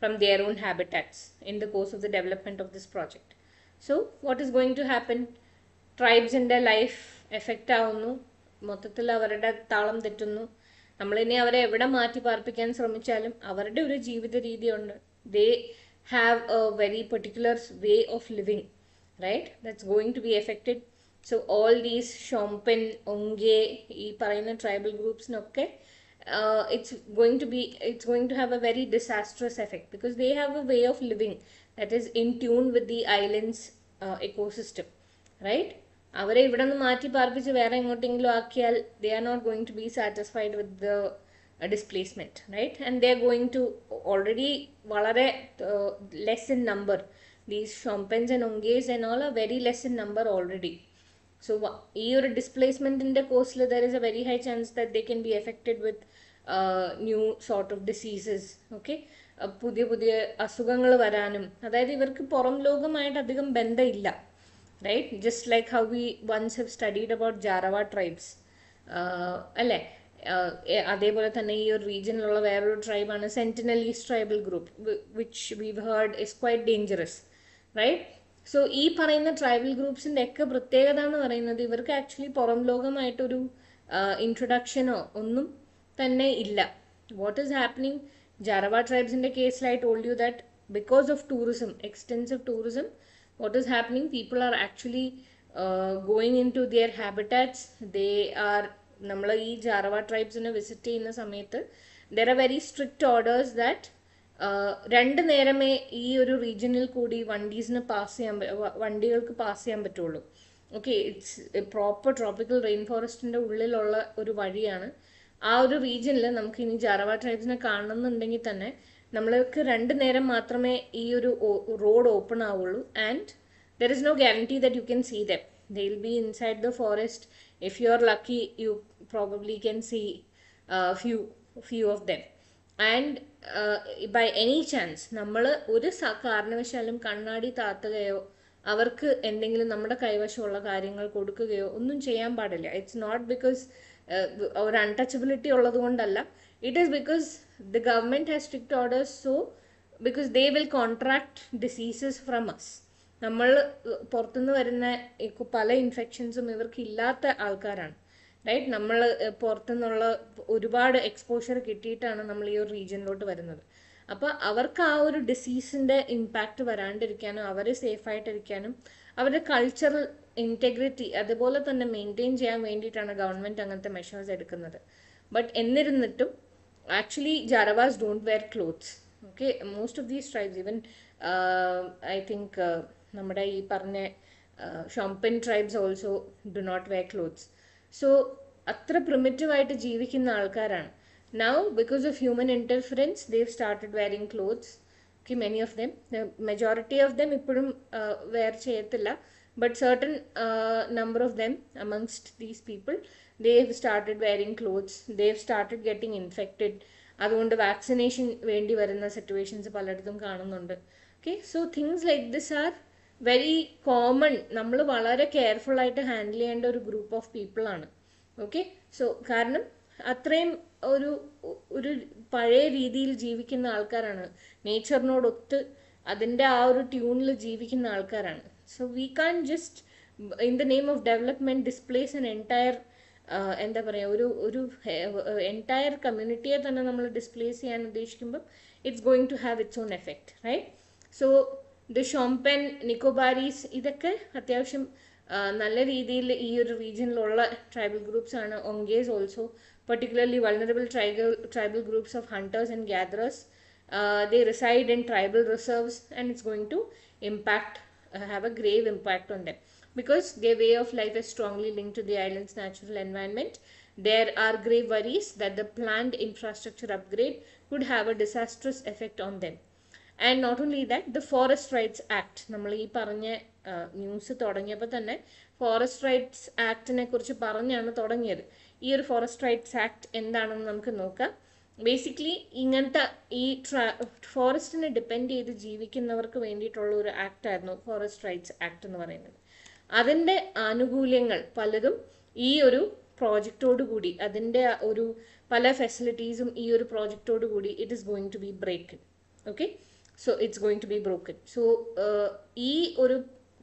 from their own habitats in the course of the development of this project. So what is going to happen? ട്രൈബ്സിൻ്റെ life effect ആവുന്നു, മൊത്തത്തിൽ അവരുടെ താളം തെറ്റുന്നു. നമ്മളിനി അവരെ എവിടെ മാറ്റി പാർപ്പിക്കാൻ ശ്രമിച്ചാലും അവരുടെ ഒരു ജീവിത രീതിയുണ്ട്. They have a very particular way of living, right? That's going to be affected. So all these Shompen, Onge, ഈ പറയുന്ന ട്രൈബൽ ഗ്രൂപ്പ്സിനൊക്കെ it's going to have a very disastrous effect because they have a way of living that is in tune with the island's ecosystem, right? അവരെ ഇവിടെ നിന്ന് മാറ്റി പാർപ്പിച്ച് വേറെ എങ്ങോട്ടെങ്കിലും ആക്കിയാൽ they are not going to be satisfied with the displacement, right? And they are going to already വളരെ less in number. These Shompens and Onges and all are very less in number already. So ഈ ഒരു ഡിസ്പ്ലേസ്മെന്റിന്റെ കോഴ്സിൽ there is a very high chance that they can be affected with new sort of diseases. Okay, പുതിയ അസുഖങ്ങൾ വരാനും, അതായത് ഇവർക്ക് പുറം ലോകമായിട്ട് അധികം ബന്ധമില്ല, right? Just like how we once have studied about Jarawa tribes, അല്ലേ? അതേപോലെ തന്നെ ഈ ഒരു റീജിയനിലുള്ള വേറൊരു ട്രൈബാണ് Sentinelese tribal group, which we've heard is quite dangerous, right? So ഈ പറയുന്ന ട്രൈബൽ ഗ്രൂപ്പ്സിൻ്റെ ഒക്കെ പ്രത്യേകത എന്ന് പറയുന്നത് ഇവർക്ക് ആക്ച്വലി പുറം ലോകമായിട്ടൊരു ഇൻട്രൊഡക്ഷനോ ഒന്നും തന്നെ ഇല്ല. What is happening? ജാരവ ട്രൈബ്സിൻ്റെ കേസിൽ I told you that because of tourism, extensive tourism, what is happening? People are actually going into their habitats. They are, നമ്മൾ ഈ ജാരവ ട്രൈബ്സിനെ വിസിറ്റ് ചെയ്യുന്ന സമയത്ത് there are very strict orders that രണ്ട് നേരമേ ഈ ഒരു റീജിയനിൽ കൂടി വണ്ടികൾക്ക് പാസ് ചെയ്യാൻ പറ്റുള്ളൂ. Okay, it's proper tropical rain ഫോറസ്റ്റിൻ്റെ ഉള്ളിലുള്ള ഒരു വഴിയാണ്. ആ ഒരു റീജിയനിൽ നമുക്ക് ഇനി ജാരവ ട്രൈബ്സിനെ കാണണമെന്നുണ്ടെങ്കിൽ തന്നെ നമ്മൾക്ക് രണ്ട് നേരം മാത്രമേ ഈ ഒരു റോഡ് ഓപ്പൺ ആവുള്ളൂ. And there is no guarantee that you can see them. They will be inside the forest. If you are lucky, you probably can see few of them. And by any chance നമ്മൾ ഒരു കാരണവശാലും കണ്ണാടി താത്തുകയോ അവർക്ക് എന്തെങ്കിലും നമ്മുടെ കൈവശമുള്ള കാര്യങ്ങൾ കൊടുക്കുകയോ ഒന്നും ചെയ്യാൻ പാടില്ല. ഇറ്റ്സ് നോട്ട് ബിക്കോസ് ഒരു അൺടച്ചബിലിറ്റി ഉള്ളത് കൊണ്ടല്ല. It is because the government has strict orders. So because they will contract diseases from us. നമ്മൾ പുറത്തുനിന്ന് വരുന്ന പല ഇൻഫെക്ഷൻസും ഇവർക്ക് ഇല്ലാത്ത ആൾക്കാരാണ്, റൈറ്റ്? നമ്മൾ പുറത്തുനിന്നുള്ള ഒരുപാട് എക്സ്പോഷർ കിട്ടിയിട്ടാണ് നമ്മൾ ഈ ഒരു റീജിയനിലോട്ട് വരുന്നത്. അപ്പോൾ അവർക്ക് ആ ഒരു ഡിസീസിൻ്റെ ഇമ്പാക്റ്റ് വരാണ്ടിരിക്കാനും അവരെ സേഫായിട്ടിരിക്കാനും അവരുടെ കൾച്ചറൽ ഇൻറ്റഗ്രിറ്റി അതുപോലെ തന്നെ മെയിൻറ്റെയിൻ ചെയ്യാൻ വേണ്ടിയിട്ടാണ് ഗവൺമെൻറ് അങ്ങനത്തെ മെഷേഴ്സ് എടുക്കുന്നത്. ബട്ട് എന്നിരുന്നിട്ടും actually Jarawas don't wear clothes. Okay, most of these tribes, even I think നമ്മുടെ ഈ പറഞ്ഞ Shompen tribes also do not wear clothes. So അത്ര പ്രിമിറ്റീവായിട്ട് ജീവിക്കുന്ന ആൾക്കാരാണ്. Now because of human interference they've started wearing clothes. Okay, many of them, the majority of them ഇപ്പോഴും wear ചെയ്യത്തില്ല, but certain number of them amongst these people, they've started wearing clothes. They've started getting infected. അതുകൊണ്ട് vaccination വേണ്ടി വരുന്ന situations പലയിടത്തും കാണുന്നുണ്ട്. Okay, so things like this are very common. നമ്മൾ വളരെ കെയർഫുള്ളായിട്ട് handle ചെയ്യേണ്ട ഒരു ഗ്രൂപ്പ് ഓഫ് പീപ്പിളാണ്. ഓക്കെ, സോ കാരണം അത്രയും ഒരു പഴയ രീതിയിൽ ജീവിക്കുന്ന ആൾക്കാരാണ്. നേച്ചറിനോടൊത്ത് അതിൻ്റെ ആ ഒരു ട്യൂണിൽ ജീവിക്കുന്ന ആൾക്കാരാണ്. So we can just in the name of development displace an entire എന്താ പറയുക, ഒരു എൻറ്റയർ കമ്മ്യൂണിറ്റിയെ തന്നെ നമ്മൾ ഡിസ്പ്ലേസ് ചെയ്യാൻ ഉദ്ദേശിക്കുമ്പോൾ it's going to have its own effect, right? So the Shompen Nicobarese ഇതൊക്കെ അത്യാവശ്യം നല്ല രീതിയിൽ ഈ ഒരു റീജിയനിലുള്ള ട്രൈബൽ ഗ്രൂപ്പ്സ് ആണ്. ഒങ്കേസ് also particularly vulnerable tribal groups of hunters and gatherers. They reside in tribal reserves and it's going to have a grave impact on them because their way of life is strongly linked to the island's natural environment. There are grave worries that the planned infrastructure upgrade could have a disastrous effect on them. And not only that, the Forest Rights Act, നമ്മൾ ഈ പറഞ്ഞ news തുടങ്ങിയപ്പോൾ തന്നെ forest rights ആക്ടിനെ കുറിച്ച് പറഞ്ഞാണ് തുടങ്ങിയത്. ഈ ഒരു ഫോറസ്റ്റ് റൈറ്റ്സ് ആക്ട് എന്താണെന്ന് നമുക്ക് നോക്കാം. ബേസിക്കലി ഇങ്ങനത്തെ ഈ ഫോറസ്റ്റിനെ ഡിപ്പെൻഡ് ചെയ്ത് ജീവിക്കുന്നവർക്ക് വേണ്ടിയിട്ടുള്ള ഒരു ആക്റ്റായിരുന്നു ഫോറസ്റ്റ് റൈറ്റ്സ് ആക്ട് എന്ന് പറയുന്നത്. അതിൻ്റെ ആനുകൂല്യങ്ങൾ പലതും ഈ ഒരു പ്രോജക്റ്റോട് കൂടി, അതിൻ്റെ ഒരു പല ഫെസിലിറ്റീസും ഈ ഒരു പ്രോജക്റ്റോട് കൂടി it is going to be broken. Okay, so it's going to be broken. സോ ഈ ഒരു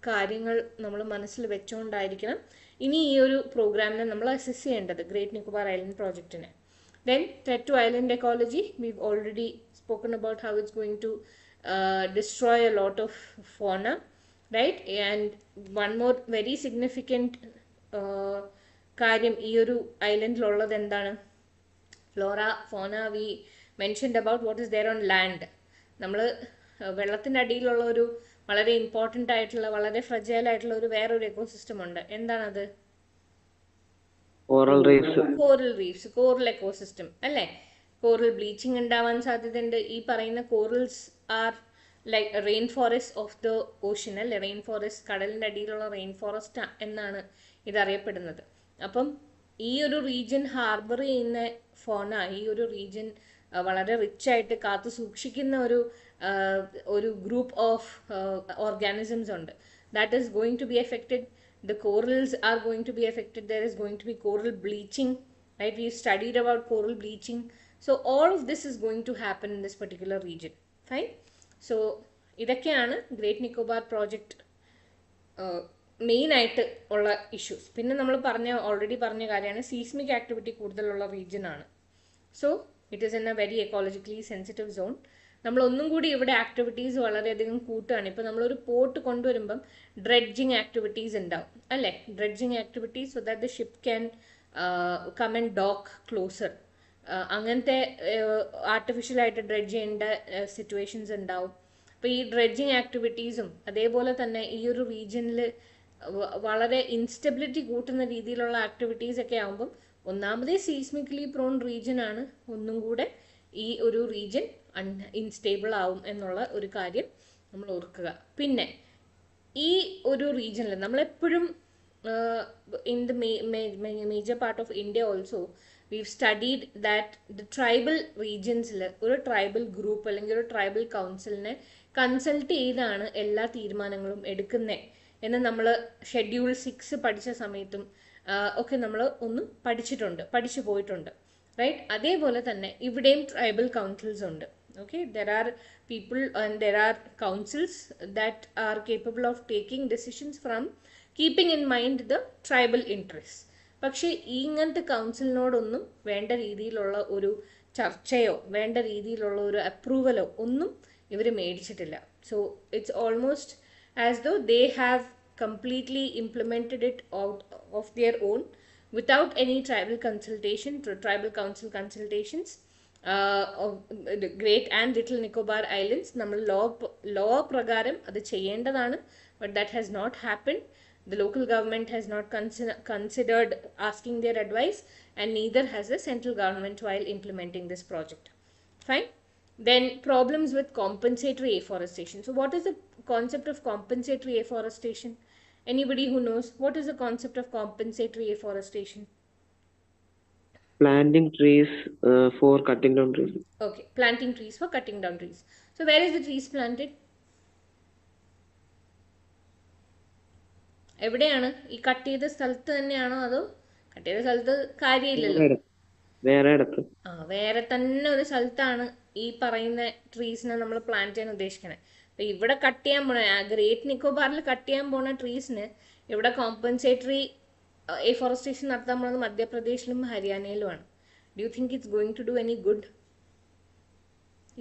കാര്യങ്ങൾ നമ്മൾ മനസ്സിൽ വെച്ചുകൊണ്ടായിരിക്കണം ഇനി ഈ ഒരു പ്രോഗ്രാമിനെ നമ്മൾ അസസ് ചെയ്യേണ്ടത്, ഗ്രേറ്റ് നിക്കോബാർ ഐലൻഡ് പ്രോജക്റ്റിനെ. Then threat to island ecology, we've already spoken about how it's going to destroy a lot of fauna, right? And one more very significant കാര്യം ഈ ഒരു ഐലൻഡിലുള്ളത് എന്താണ്? Flora fauna. We mentioned about what is there on land. നമ്മൾ വെള്ളത്തിൻ്റെ അടിയിലുള്ള ഒരു വളരെ ഇമ്പോർട്ടൻ്റ് ആയിട്ടുള്ള, വളരെ ഫ്രജൈൽ ആയിട്ടുള്ള ഒരു വേറൊരു എക്കോസിസ്റ്റം ഉണ്ട്. എന്താണത്? കോറൽ റീഫ്സ്, കോറൽ എക്കോസിസ്റ്റം അല്ലേ? കോറൽ ബ്ലീച്ചിങ് ഉണ്ടാവാൻ സാധ്യതയുണ്ട്. ഈ പറയുന്ന corals are like rain forest of the ocean അല്ലേ? റെയിൻ ഫോറസ്റ്റ്, കടലിൻ്റെ അടിയിലുള്ള റെയിൻ ഫോറസ്റ്റ് എന്നാണ് ഇതറിയപ്പെടുന്നത്. അപ്പം ഈ ഒരു റീജിയൻ ഹാർബർ ചെയ്യുന്ന ഫോന, ഈ ഒരു റീജിയൻ വളരെ റിച്ച് ആയിട്ട് കാത്തു സൂക്ഷിക്കുന്ന ഒരു ഗ്രൂപ്പ് ഓഫ് ഓർഗാനിസംസ് ഉണ്ട്. That is going to be affected. The corals are going to be affected. There is going to be coral bleaching, right? We studied about coral bleaching. So all of this is going to happen in this particular region. Fine. So ഇതൊക്കെയാണ് great Nicobar project main ആയിട്ട് ഉള്ള issues. പിന്നെ നമ്മൾ already പറഞ്ഞ കാര്യമാണ് seismic activity കൂടുതലുള്ള region ആണ്. So it is in A very ecologically sensitive zone. നമ്മൾ ഒന്നും കൂടി ഇവിടെ ആക്ടിവിറ്റീസ് വളരെയധികം കൂട്ടുകയാണ്. ഇപ്പോൾ നമ്മളൊരു പോർട്ട് കൊണ്ടുവരുമ്പം ഡ്രെഡ്ജിങ് ആക്ടിവിറ്റീസ് ഉണ്ടാവും അല്ലേ? Dredging activities so that the ship can come and dock closer. അങ്ങനത്തെ ആർട്ടിഫിഷ്യലായിട്ട് ഡ്രെഡ്ജ് ചെയ്യേണ്ട സിറ്റുവേഷൻസ് ഉണ്ടാവും. അപ്പോൾ ഈ ഡ്രെഡ്ജിങ് ആക്ടിവിറ്റീസും അതേപോലെ തന്നെ ഈ ഒരു റീജിയനിൽ വളരെ ഇൻസ്റ്റെബിലിറ്റി കൂട്ടുന്ന രീതിയിലുള്ള ആക്ടിവിറ്റീസ് ഒക്കെ ആകുമ്പം ഒന്നാമതേ സീസ്മിക്കലി പ്രോൺ റീജിയൻ ആണ്, ഒന്നും കൂടെ ഈ ഒരു റീജിയൻ ഇൻസ്റ്റേബിൾ ആവും എന്നുള്ള ഒരു കാര്യം നമ്മൾ ഓർക്കുക. പിന്നെ ഈ ഒരു റീജിയനിൽ നമ്മളെപ്പോഴും in the major part of India also we've studied that the tribal regionsൽ ഒരു ട്രൈബൽ ഗ്രൂപ്പ് അല്ലെങ്കിൽ ഒരു ട്രൈബൽ കൗൺസിലിനെ കൺസൾട്ട് ചെയ്താണ് എല്ലാ തീരുമാനങ്ങളും എടുക്കുന്നത് എന്ന് നമ്മൾ ഷെഡ്യൂൾ 6 പഠിച്ച സമയത്തും ഒക്കെ നമ്മൾ ഒന്ന് പഠിച്ചു പോയിട്ടുണ്ട്, റൈറ്റ്? അതേപോലെ തന്നെ ഇവിടെയും ട്രൈബൽ കൗൺസിൽസ് ഉണ്ട്. Okay, there are people and there are councils that are capable of taking decisions from keeping in mind the tribal interests. പക്ഷേ ഇങ്ങനത്തെ കൗൺസിലിനോടൊന്നും വേണ്ട രീതിയിലുള്ള ഒരു ചർച്ചയോ വേണ്ട രീതിയിലുള്ള ഒരു അപ്രൂവലോ ഒന്നും ഇവർ മേടിച്ചിട്ടില്ല. So it's almost as though they have completely implemented it out of their own without any tribal consultation, tribal council consultations. Great and Little Nicobar islands നമ്മൾ ലോ പ്രകാരം അത് ചെയ്യേണ്ടതാണ്. But that has not happened. The local government has not considered asking their advice, and neither has the central government while implementing this project. Fine. Then problems with compensatory afforestation. So what is the concept of compensatory afforestation? Anybody who knows what is the concept of compensatory afforestation? Planting trees for cutting down trees. Okay, planting trees for cutting down trees. So where is the trees planted? എവിടെയാണ്? ഈ cut ചെയ്ത സ്ഥലത്ത് തന്നെയാണോ അതോ cut ചെയ്ത സ്ഥലത്ത് കാര്യമില്ലല്ലോ, വേറെ തന്നെ ഒരു സ്ഥലത്താണ് ഈ പറയുന്ന ട്രീസിനെ നമ്മൾ പ്ലാന്റ് ചെയ്യാൻ ഉദ്ദേശിക്കണേ. ഇവിടെ കട്ട് ചെയ്യാൻ പോണ ഗ്രേറ്റ് നിക്കോബാറിൽ കട്ട് ചെയ്യാൻ പോണ ട്രീസിന് ഇവിടെ കോമ്പൻസേറ്ററി എഫോറസ്റ്റേഷൻ നടത്താൻ പോകുന്നത് മധ്യപ്രദേശിലും ഹരിയാനയിലുമാണ്. Do you think it's going to do any good?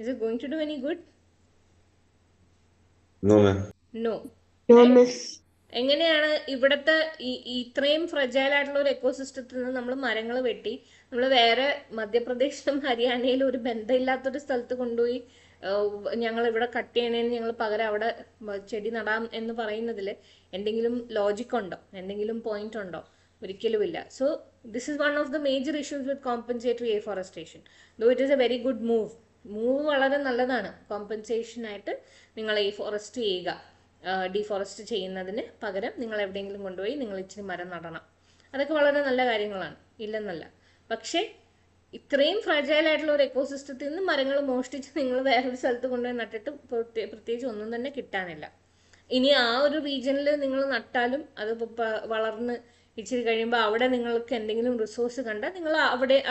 Is it going to do any good? No, ma'am. No. No, miss. എങ്ങനെയാണ് ഇവിടുത്തെ ഇത്രയും ഫ്രജൈൽ ആയിട്ടുള്ള ഒരു എക്കോസിസ്റ്റത്തിൽ നിന്ന് നമ്മൾ മരങ്ങൾ വെട്ടി നമ്മൾ വേറെ മധ്യപ്രദേശിലും ഹരിയാനയിലും ഒരു ബന്ധമില്ലാത്തൊരു സ്ഥലത്ത് കൊണ്ടുപോയി ഞങ്ങൾ ഇവിടെ കട്ട് ചെയ്യണേന്ന് ഞങ്ങൾ പകരം അവിടെ ചെടി നടാം എന്ന് പറയുന്നതിൽ എന്തെങ്കിലും ലോജിക് ഉണ്ടോ, എന്തെങ്കിലും പോയിന്റ് ഉണ്ടോ? ഒരിക്കലുമില്ല. So this is one of the major issues with compensatory afforestation. Though it is a very good move വളരെ നല്ലതാണ്. കോമ്പൻസേഷനായിട്ട് നിങ്ങൾ ഫോറസ്റ്റ് ചെയ്യുക, ഡീഫോറസ്റ്റ് ചെയ്യുന്നതിന് പകരം നിങ്ങൾ എവിടെയെങ്കിലും കൊണ്ടുപോയി നിങ്ങൾ ഇച്ചിരി മരം നടണം. അതൊക്കെ വളരെ നല്ല കാര്യങ്ങളാണ്, ഇല്ലെന്നല്ല. പക്ഷേ ഇത്രയും ഫ്രജൈൽ ആയിട്ടുള്ള ഒരു എക്കോസിസ്റ്റത്തിൽ നിന്ന് മരങ്ങൾ മോഷ്ടിച്ച് നിങ്ങൾ വേറൊരു സ്ഥലത്ത് കൊണ്ടുപോയി നട്ടിട്ട് പ്രത്യേകിച്ച് ഒന്നും തന്നെ കിട്ടാനില്ല. ഇനി ആ ഒരു റീജിയനിൽ നിങ്ങൾ നട്ടാലും അത് വളർന്ന് ഇച്ചിരി കഴിയുമ്പോൾ അവിടെ നിങ്ങൾക്ക് എന്തെങ്കിലും റിസോഴ്സ് കണ്ടാൽ നിങ്ങൾ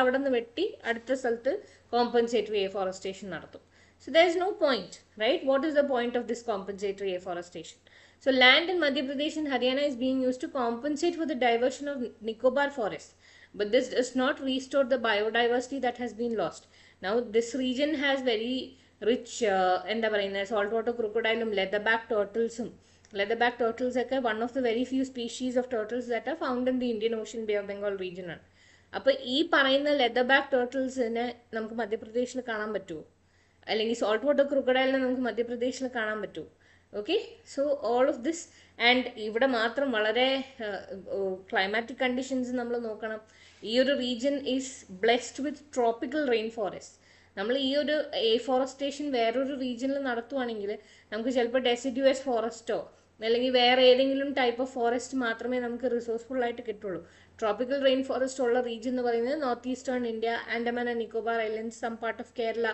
അവിടെ നിന്ന് വെട്ടി അടുത്ത സ്ഥലത്ത് കോമ്പൻസേറ്ററി എഫോറസ്റ്റേഷൻ നടത്തും. So there is no point, right? What is the point of this compensatory afforestation? So land in Madhya Pradesh and Haryana is being used to compensate for the diversion of Nicobar forest. But this does not restore the biodiversity that has been lost. Now this region has very rich saltwater crocodile, leatherback turtles. Leatherback turtles are one of the very few species of turtles that are found in the Indian Ocean Bay of Bengal region. അപ്പോൾ ഈ പറയുന്ന ലെതർബാക്ക് ടേർട്ടിൽസിനെ നമുക്ക് മധ്യപ്രദേശിൽ കാണാൻ പറ്റുമോ? അല്ലെങ്കിൽ salt water ക്രൊക്കഡൈലിനെ നമുക്ക് മധ്യപ്രദേശിൽ കാണാൻ പറ്റുമോ? Okay, so all of this and ഇവിടെ മാത്രം വളരെ ക്ലൈമാറ്റിക് കണ്ടീഷൻസ് നമ്മൾ നോക്കണം. ഈ ഒരു region is blessed with tropical rain forest. നമ്മൾ ഈ ഒരു എഫോറസ്റ്റേഷൻ വേറൊരു റീജിയനിൽ നടത്തുവാണെങ്കിൽ നമുക്ക് ചിലപ്പോൾ ഡെസിഡ്യൂസ് ഫോറസ്റ്റോ അല്ലെങ്കിൽ വേറെ ഏതെങ്കിലും ടൈപ്പ് ഓഫ് ഫോറസ്റ്റ് മാത്രമേ നമുക്ക് റിസോഴ്സ്ഫുൾ ആയിട്ട് കിട്ടുള്ളൂ. ട്രോപ്പിക്കൽ റെയിൻ ഫോറസ്റ്റ് ഉള്ള റീജിയൻ എന്ന് പറയുന്നത് north eastern India, Andaman and Nicobar islands, some part of Kerala,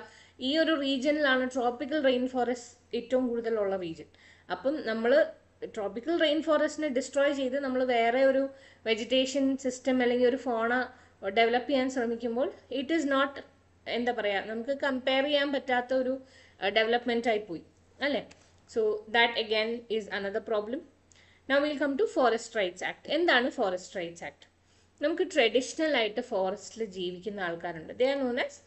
ഈ ഒരു റീജിയനിലാണ് ട്രോപ്പിക്കൽ റെയിൻ ഫോറസ്റ്റ് ഏറ്റവും കൂടുതലുള്ള റീജിയൻ. അപ്പം നമ്മൾ ട്രോപ്പിക്കൽ റെയിൻ ഫോറസ്റ്റിനെ ഡിസ്ട്രോയ് ചെയ്ത് നമ്മൾ വേറെ ഒരു വെജിറ്റേഷൻ സിസ്റ്റം അല്ലെങ്കിൽ ഒരു ഫോണ ഡെവലപ്പ് ചെയ്യാൻ ശ്രമിക്കുമ്പോൾ ഇറ്റ് ഈസ് നോട്ട്, എന്താ പറയുക, നമുക്ക് കമ്പയർ ചെയ്യാൻ പറ്റാത്ത ഒരു ഡെവലപ്മെൻ്റ് ആയി പോയി അല്ലേ. So that again is another problem. Now will come to forest rights act. എന്താണ് ഫോറസ്റ്റ് റൈറ്റ്സ് ആക്ട്? നമുക്ക് ട്രഡീഷണൽ ആയിട്ട് ഫോറസ്റ്റിൽ ജീവിക്കുന്ന ആൾക്കാരുണ്ട്. They are known as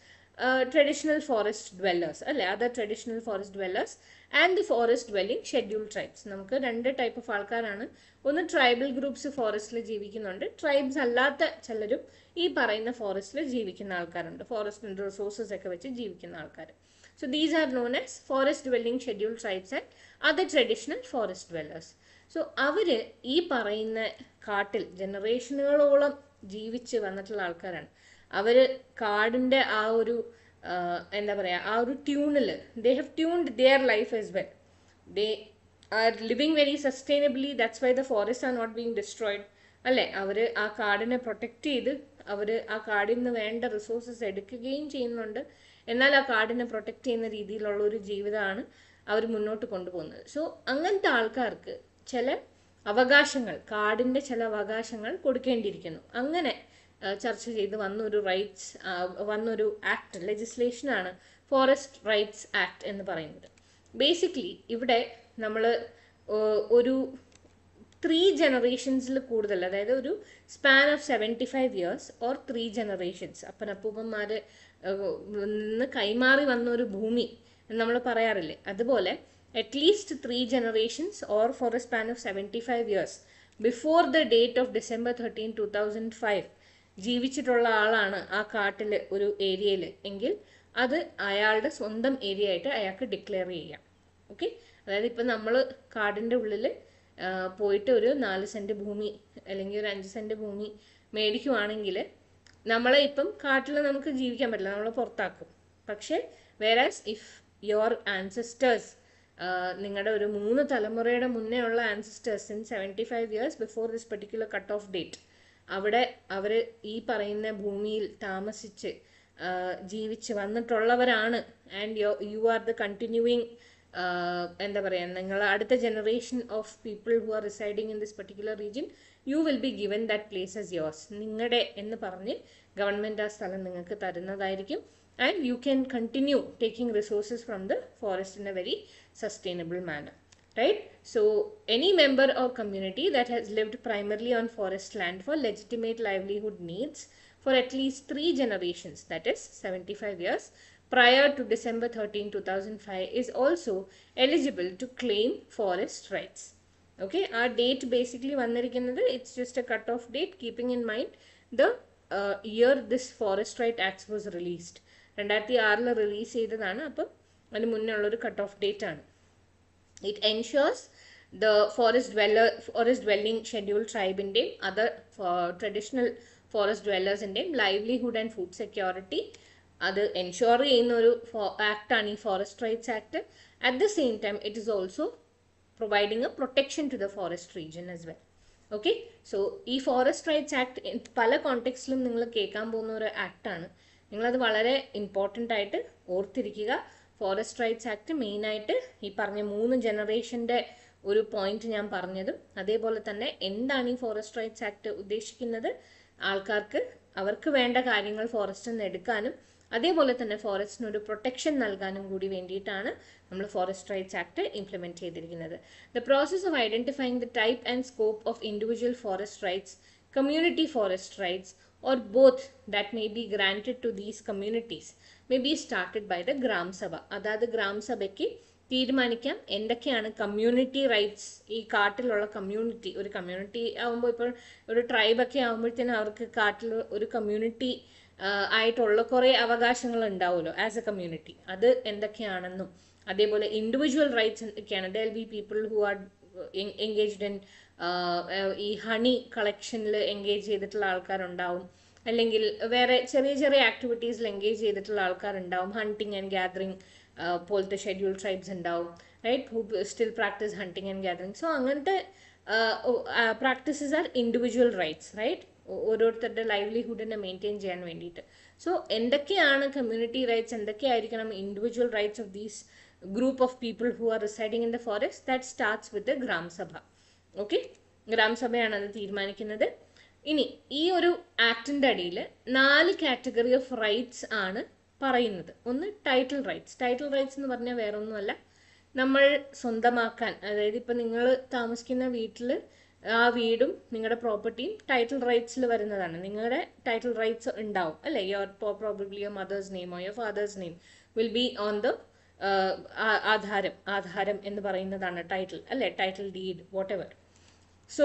traditional forest dwellers അല്ലേ, other traditional forest dwellers and the forest dwelling scheduled tribes. നമുക്ക് രണ്ട് type of ആൾക്കാരാണ്. ഒന്ന് ട്രൈബൽ ഗ്രൂപ്പ്സ് ഫോറസ്റ്റിൽ ജീവിക്കുന്നുണ്ട്, ട്രൈബ്സ് അല്ലാത്ത ചിലരും ഈ പറയുന്ന ഫോറസ്റ്റിൽ ജീവിക്കുന്ന ആൾക്കാരുണ്ട്, ഫോറസ്റ്റ് റിസോഴ്സസ് ഒക്കെ വെച്ച് ജീവിക്കുന്ന ആൾക്കാർ. So these are known as forest dwelling scheduled tribes and other traditional forest dwellers. So അവർ ഈ പറയുന്ന കാട്ടിൽ ജനറേഷനുകളോളം ജീവിച്ച് വന്നിട്ടുള്ള ആൾക്കാരാണ്. അവർ കാടിൻ്റെ ആ ഒരു എന്താ പറയുക, ആ ഒരു ട്യൂണിൽ they have tuned their life as well. They are living very sustainably, that's why the forest are not being destroyed അല്ലേ. അവർ ആ കാടിനെ പ്രൊട്ടക്റ്റ് ചെയ്ത് അവർ ആ കാടിൽ നിന്ന് വേണ്ട റിസോഴ്സസ് എടുക്കുകയും ചെയ്യുന്നുണ്ട്. എന്നാൽ ആ കാടിനെ പ്രൊട്ടക്റ്റ് ചെയ്യുന്ന രീതിയിലുള്ള ഒരു ജീവിതമാണ് അവർ മുന്നോട്ട് കൊണ്ടുപോകുന്നത്. സോ അങ്ങനത്തെ ആൾക്കാർക്ക് ചില അവകാശങ്ങൾ, കാടിൻ്റെ ചില അവകാശങ്ങൾ കൊടുക്കേണ്ടിയിരിക്കുന്നു. അങ്ങനെ ചർച്ച ചെയ്ത് വന്നൊരു റൈറ്റ്സ് വന്നൊരു ആക്ട്, ലെജിസ്ലേഷനാണ് ഫോറസ്റ്റ് റൈറ്റ്സ് ആക്ട് എന്ന് പറയുന്നത്. ബേസിക്കലി ഇവിടെ നമ്മൾ ഒരു 3 ജനറേഷൻസിൽ കൂടുതൽ, അതായത് ഒരു span of 75 years or 3 generations, അപ്പനപ്പൂപ്പന്മാർ നിന്ന് കൈമാറി വന്ന ഒരു ഭൂമി എന്ന് നമ്മൾ പറയാറില്ലേ, അതുപോലെ at least 3 generations or for a span of 75 years before the date of December 13, 2005 ജീവിച്ചിട്ടുള്ള ആളാണ് ആ കാട്ടിൽ ഒരു ഏരിയയിൽ എങ്കിൽ അത് അയാളുടെ സ്വന്തം ഏരിയ ആയിട്ട് അയാൾക്ക് ഡിക്ലെയർ ചെയ്യാം. ഓക്കെ, അതായത് ഇപ്പം നമ്മൾ കാടിൻ്റെ ഉള്ളിൽ പോയിട്ട് ഒരു 4 സെൻറ്റ് ഭൂമി അല്ലെങ്കിൽ ഒരു 5 സെൻറ്റ് ഭൂമി മേടിക്കുവാണെങ്കിൽ നമ്മളെ ഇപ്പം കാട്ടിൽ നമുക്ക് ജീവിക്കാൻ പറ്റില്ല, നമ്മൾ പുറത്താക്കും. പക്ഷേ വേറാസ് ഇഫ് യുവർ ആൻസസ്റ്റേഴ്സ്, നിങ്ങളുടെ ഒരു 3 തലമുറയുടെ മുന്നേ ഉള്ള ancestors in 75 years before this particular cut off date അവിടെ അവർ ഈ പറയുന്ന ഭൂമിയിൽ താമസിച്ച് ജീവിച്ച് വന്നിട്ടുള്ളവരാണ്, and you are the continuing എന്താ പറയുക, നിങ്ങൾ അടുത്ത generation of people who are residing in this particular region, you will be given that place as yours. നിങ്ങളുടെ എന്ന് പറഞ്ഞ് ഗവൺമെൻറ് ആ സ്ഥലം നിങ്ങൾക്ക് തരുന്നതായിരിക്കും. and you can continue taking resources from the forest in a very sustainable manner, right? So any member or community that has lived primarily on forest land for legitimate livelihood needs for at least 3 generations, that is 75 years, prior to December 13, 2005 is also eligible to claim forest rights. Okay, our date basically it's just a cut-off date, keeping in mind the year this Forest Right Act was released. 2006 release ചെയ്തതാണ്. അപ്പം അതിന് മുന്നേ ഉള്ളൊരു cut-off date ആണ്. It ensures the forest dwelling scheduled tribe in other traditional forest dwellers in livelihood and food security. അത് ensure ചെയ്യുന്ന ഒരു act ആണ് ഈ Forest Rights Act. At the same time, it is also providing a protection to the forest region as well. Okay, so ഈ forest rights act പല കോണ്ടെക്സ്റ്റിലും നിങ്ങൾ കേൾക്കാൻ പോകുന്ന ഒരു ആക്ടാണ്. നിങ്ങളത് വളരെ ഇമ്പോർട്ടൻ്റ് ആയിട്ട് ഓർത്തിരിക്കുക. ഫോറസ്റ്റ് റൈറ്റ്സ് ആക്ട് മെയിനായിട്ട് ഈ പറഞ്ഞ 3 ജനറേഷൻ്റെ ഒരു പോയിന്റ് ഞാൻ പറഞ്ഞതും, അതേപോലെ തന്നെ എന്താണ് ഈ ഫോറസ്റ്റ് റൈറ്റ്സ് ആക്ട് ഉദ്ദേശിക്കുന്നത്, ആൾക്കാർക്ക് അവർക്ക് വേണ്ട കാര്യങ്ങൾ ഫോറസ്റ്റിൽ നിന്ന് എടുക്കാനും അതേപോലെ തന്നെ ഫോറസ്റ്റിന് ഒരു പ്രൊട്ടക്ഷൻ നൽകാനും കൂടി വേണ്ടിയിട്ടാണ് നമ്മൾ ഫോറസ്റ്റ് റൈറ്റ്സ് ആക്ട് ഇംപ്ലിമെൻറ്റ് ചെയ്തിരിക്കുന്നത്. The process of identifying the type and scope of individual forest rights, community forest rights, or both that may be granted to these communities may be started by the Gram Sabha. അതായത് gram സഭയ്ക്ക് തീരുമാനിക്കാം എന്തൊക്കെയാണ് community rights. ഈ കാട്ടിലുള്ള community, ഒരു community ആകുമ്പോൾ ഇപ്പോൾ ഒരു ട്രൈബൊക്കെ ആകുമ്പോഴത്തേനും അവർക്ക് കാട്ടിൽ ഒരു കമ്മ്യൂണിറ്റി ആയിട്ടുള്ള കുറേ അവകാശങ്ങൾ ഉണ്ടാവുമല്ലോ ആസ് എ കമ്മ്യൂണിറ്റി, അത് എന്തൊക്കെയാണെന്നും അതേപോലെ ഇൻഡിവിജ്വൽ റൈറ്റ്സ് എന്തൊക്കെയാണ്. There will be people who R engaged in ഈ ഹണി കളക്ഷനിൽ എൻഗേജ് ചെയ്തിട്ടുള്ള ആൾക്കാരുണ്ടാവും, അല്ലെങ്കിൽ വേറെ ചെറിയ ചെറിയ ആക്ടിവിറ്റീസിൽ എൻഗേജ് ചെയ്തിട്ടുള്ള ആൾക്കാരുണ്ടാവും. ഹണ്ടിങ് ആൻഡ് ഗ്യാദറിങ് പോലത്തെ ഷെഡ്യൂൾ ട്രൈബ്സ് ഉണ്ടാവും, right, who still practice hunting and gathering. So അങ്ങനത്തെ practices are individual rights, right, ഓരോരുത്തരുടെ ലൈവ്ലിഹുഡിനെ മെയിൻറ്റെയിൻ ചെയ്യാൻ വേണ്ടിയിട്ട്. സോ എന്തൊക്കെയാണ് കമ്മ്യൂണിറ്റി റൈറ്റ്സ്, എന്തൊക്കെയായിരിക്കണം individual rights of these group of people who are residing in the forest, that starts with the gram sabha. Okay, ഗ്രാമസഭയാണ് അത് തീരുമാനിക്കുന്നത്. ഇനി ഈ ഒരു ആക്ടിൻ്റെ അടിയിൽ 4 കാറ്റഗറി ഓഫ് റൈറ്റ്സ് ആണ് പറയുന്നത്. ഒന്ന് ടൈറ്റിൽ റൈറ്റ്സ്. ടൈറ്റിൽ റൈറ്റ്സ് എന്ന് പറഞ്ഞാൽ വേറെ ഒന്നുമല്ല, നമ്മൾ സ്വന്തമാക്കാൻ, അതായത് ഇപ്പം നിങ്ങൾ താമസിക്കുന്ന വീട്ടിൽ ആ വീടും നിങ്ങളുടെ പ്രോപ്പർട്ടിയും ടൈറ്റിൽ റൈറ്റ്സിൽ വരുന്നതാണ്. നിങ്ങളുടെ ടൈറ്റിൽ റൈറ്റ്സ് ഉണ്ടാവും അല്ലേ. Your probably your mother's name or your fathers name will be on the ആധാരം എന്ന് പറയുന്നതാണ് ടൈറ്റിൽ അല്ലേ, title deed what ever. So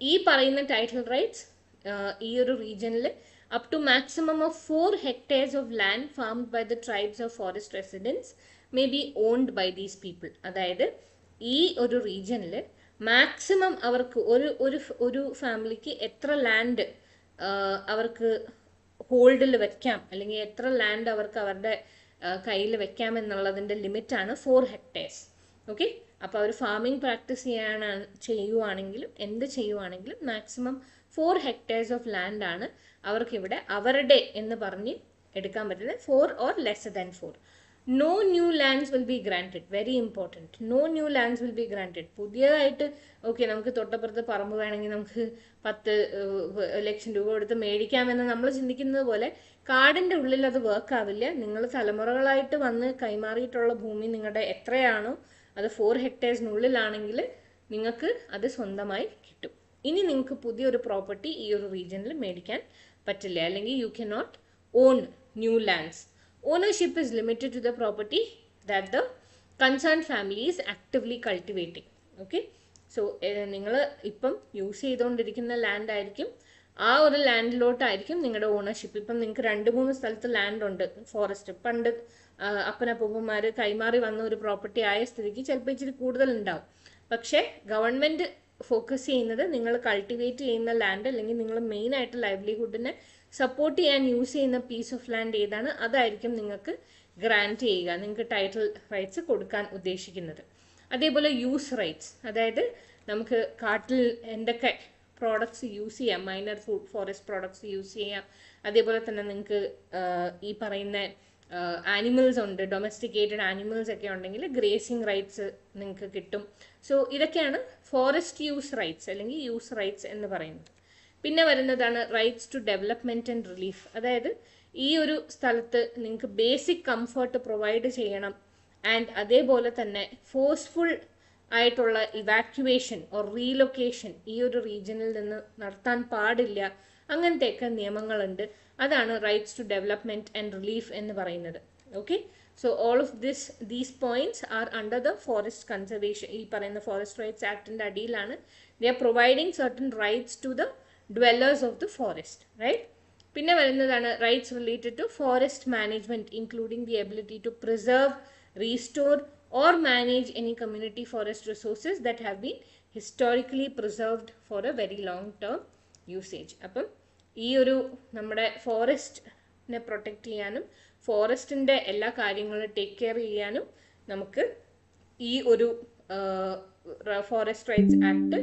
ഈ പറയുന്ന ടൈറ്റിൽ റൈറ്റ്സ് ഈ ഒരു റീജിയനിൽ up to maximum of 4 hectares of land farmed by the tribes of forest residents may be owned by these people. അതായത് ഈ ഒരു റീജിയനിൽ മാക്സിമം അവർക്ക് ഒരു ഫാമിലിക്ക് എത്ര ലാൻഡ് അവർക്ക് ഹോൾഡിൽ വെക്കാം, അല്ലെങ്കിൽ എത്ര ലാൻഡ് അവർക്ക് അവരുടെ കയ്യിൽ വെക്കാം എന്നുള്ളതിൻ്റെ ലിമിറ്റാണ് 4 hectares. ഓക്കെ, അപ്പോൾ അവർ ഫാമിംഗ് പ്രാക്ടീസ് ചെയ്യുവാണെങ്കിലും എന്ത് ചെയ്യുവാണെങ്കിലും മാക്സിമം 4 hectares ഓഫ് ലാൻഡ് ആണ് അവർക്കിവിടെ അവരുടെ എന്ന് പറഞ്ഞ് എടുക്കാൻ പറ്റുന്നത്. 4 or lesser than 4. No new lands will be granted. Very important. No new lands will be granted. പുതിയതായിട്ട് ഓക്കെ നമുക്ക് തൊട്ടപ്പുറത്ത് പറമ്പ് വേണമെങ്കിൽ നമുക്ക് 10 ലക്ഷം രൂപ കൊടുത്ത് മേടിക്കാമെന്ന് നമ്മൾ ചിന്തിക്കുന്നത് പോലെ കാടിൻ്റെ ഉള്ളിൽ അത് വർക്ക് ആവില്ല. നിങ്ങൾ തലമുറകളായിട്ട് വന്ന് കൈമാറിയിട്ടുള്ള ഭൂമി നിങ്ങളുടെ എത്രയാണോ അത് 4 hectaresനുള്ളിലാണെങ്കിൽ നിങ്ങൾക്ക് അത് സ്വന്തമായി കിട്ടും. ഇനി നിങ്ങൾക്ക് പുതിയൊരു പ്രോപ്പർട്ടി ഈ ഒരു റീജിയനിൽ മേടിക്കാൻ പറ്റില്ല, അല്ലെങ്കിൽ you can not own new lands. Ownership is limited to the property that the concern family is actively cultivating. Okay, so നിങ്ങൾ ഇപ്പം യൂസ് ചെയ്തുകൊണ്ടിരിക്കുന്ന ലാൻഡ് ആയിരിക്കും, ആ ഒരു ലാൻഡിലോട്ടായിരിക്കും നിങ്ങളുടെ ഓണർഷിപ്പ്. ഇപ്പം നിങ്ങൾക്ക് 2-3 സ്ഥലത്ത് ലാൻഡ് ഉണ്ട് ഫോറസ്റ്റ്, പണ്ട് അപ്പനപ്പൂപ്പന്മാർ കൈമാറി വന്ന ഒരു പ്രോപ്പർട്ടി ആയ സ്ഥിതിക്ക് ചിലപ്പോൾ ഇച്ചിരി കൂടുതലുണ്ടാവും. പക്ഷേ ഗവൺമെൻറ് ഫോക്കസ് ചെയ്യുന്നത് നിങ്ങൾ കൾട്ടിവേറ്റ് ചെയ്യുന്ന ലാൻഡ്, അല്ലെങ്കിൽ നിങ്ങൾ മെയിനായിട്ട് ലൈവ്ലിഹുഡിനെ സപ്പോർട്ട് ചെയ്യാൻ യൂസ് ചെയ്യുന്ന പീസ് ഓഫ് ലാൻഡ് ഏതാണ് അതായിരിക്കും നിങ്ങൾക്ക് ഗ്രാൻറ്റ് ചെയ്യുക, നിങ്ങൾക്ക് ടൈറ്റിൽ റൈറ്റ്സ് കൊടുക്കാൻ ഉദ്ദേശിക്കുന്നത്. അതേപോലെ യൂസ് റൈറ്റ്സ്, അതായത് നമുക്ക് കാട്ടിൽ എന്തൊക്കെ പ്രോഡക്ട്സ് യൂസ് ചെയ്യാം, മൈനർ ഫോറസ്റ്റ് പ്രോഡക്ട്സ് യൂസ് ചെയ്യാം. അതേപോലെ തന്നെ നിങ്ങൾക്ക് ഈ പറയുന്ന ആനിമൽസ് ഉണ്ട്, ഡൊമസ്റ്റിക്കേറ്റഡ് ആനിമൽസ് ഒക്കെ ഉണ്ടെങ്കിൽ ഗ്രേസിങ് റൈറ്റ്സ് നിങ്ങൾക്ക് കിട്ടും. സോ ഇതൊക്കെയാണ് ഫോറസ്റ്റ് യൂസ് റൈറ്റ്സ് അല്ലെങ്കിൽ യൂസ് റൈറ്റ്സ് എന്ന് പറയുന്നത്. പിന്നെ വരുന്നതാണ് rights to development and relief. അതായത് ഈ ഒരു സ്ഥലത്ത് നിങ്ങൾക്ക് ബേസിക് കംഫർട്ട് പ്രൊവൈഡ് ചെയ്യണം. ആൻഡ് അതേപോലെ തന്നെ ഫോഴ്സ്ഫുൾ ആയിട്ടുള്ള ഇവാക്യുവേഷൻ ഓർ റീലൊക്കേഷൻ ഈ ഒരു റീജിയനിൽ നിന്ന് നടത്താൻ പാടില്ല. അങ്ങനത്തെയൊക്കെ നിയമങ്ങളുണ്ട്. അതാണ് rights to development and relief എന്ന് പറയുന്നത്. Okay, so all of these points are under the forest conservation. ഈ പറയുന്ന ഫോറസ്റ്റ് റൈറ്റ്സ് ആക്ടിൻ്റെ അടിയിലാണ്. They are providing certain rights to the dwellers of the forest, right? പിന്നെ വരുന്നതാണ് rights related to forest management, including the ability to preserve, restore or manage any community forest resources that have been historically preserved for a very long term usage. അപ്പം ഈ ഒരു നമ്മുടെ ഫോറസ്റ്റിനെ protect ചെയ്യാനും ഫോറസ്റ്റിൻ്റെ എല്ലാ കാര്യങ്ങളും take care ചെയ്യാനും നമുക്ക് ഈ ഒരു ഫോറസ്റ്റ് റൈറ്റ്സ് ആക്ട്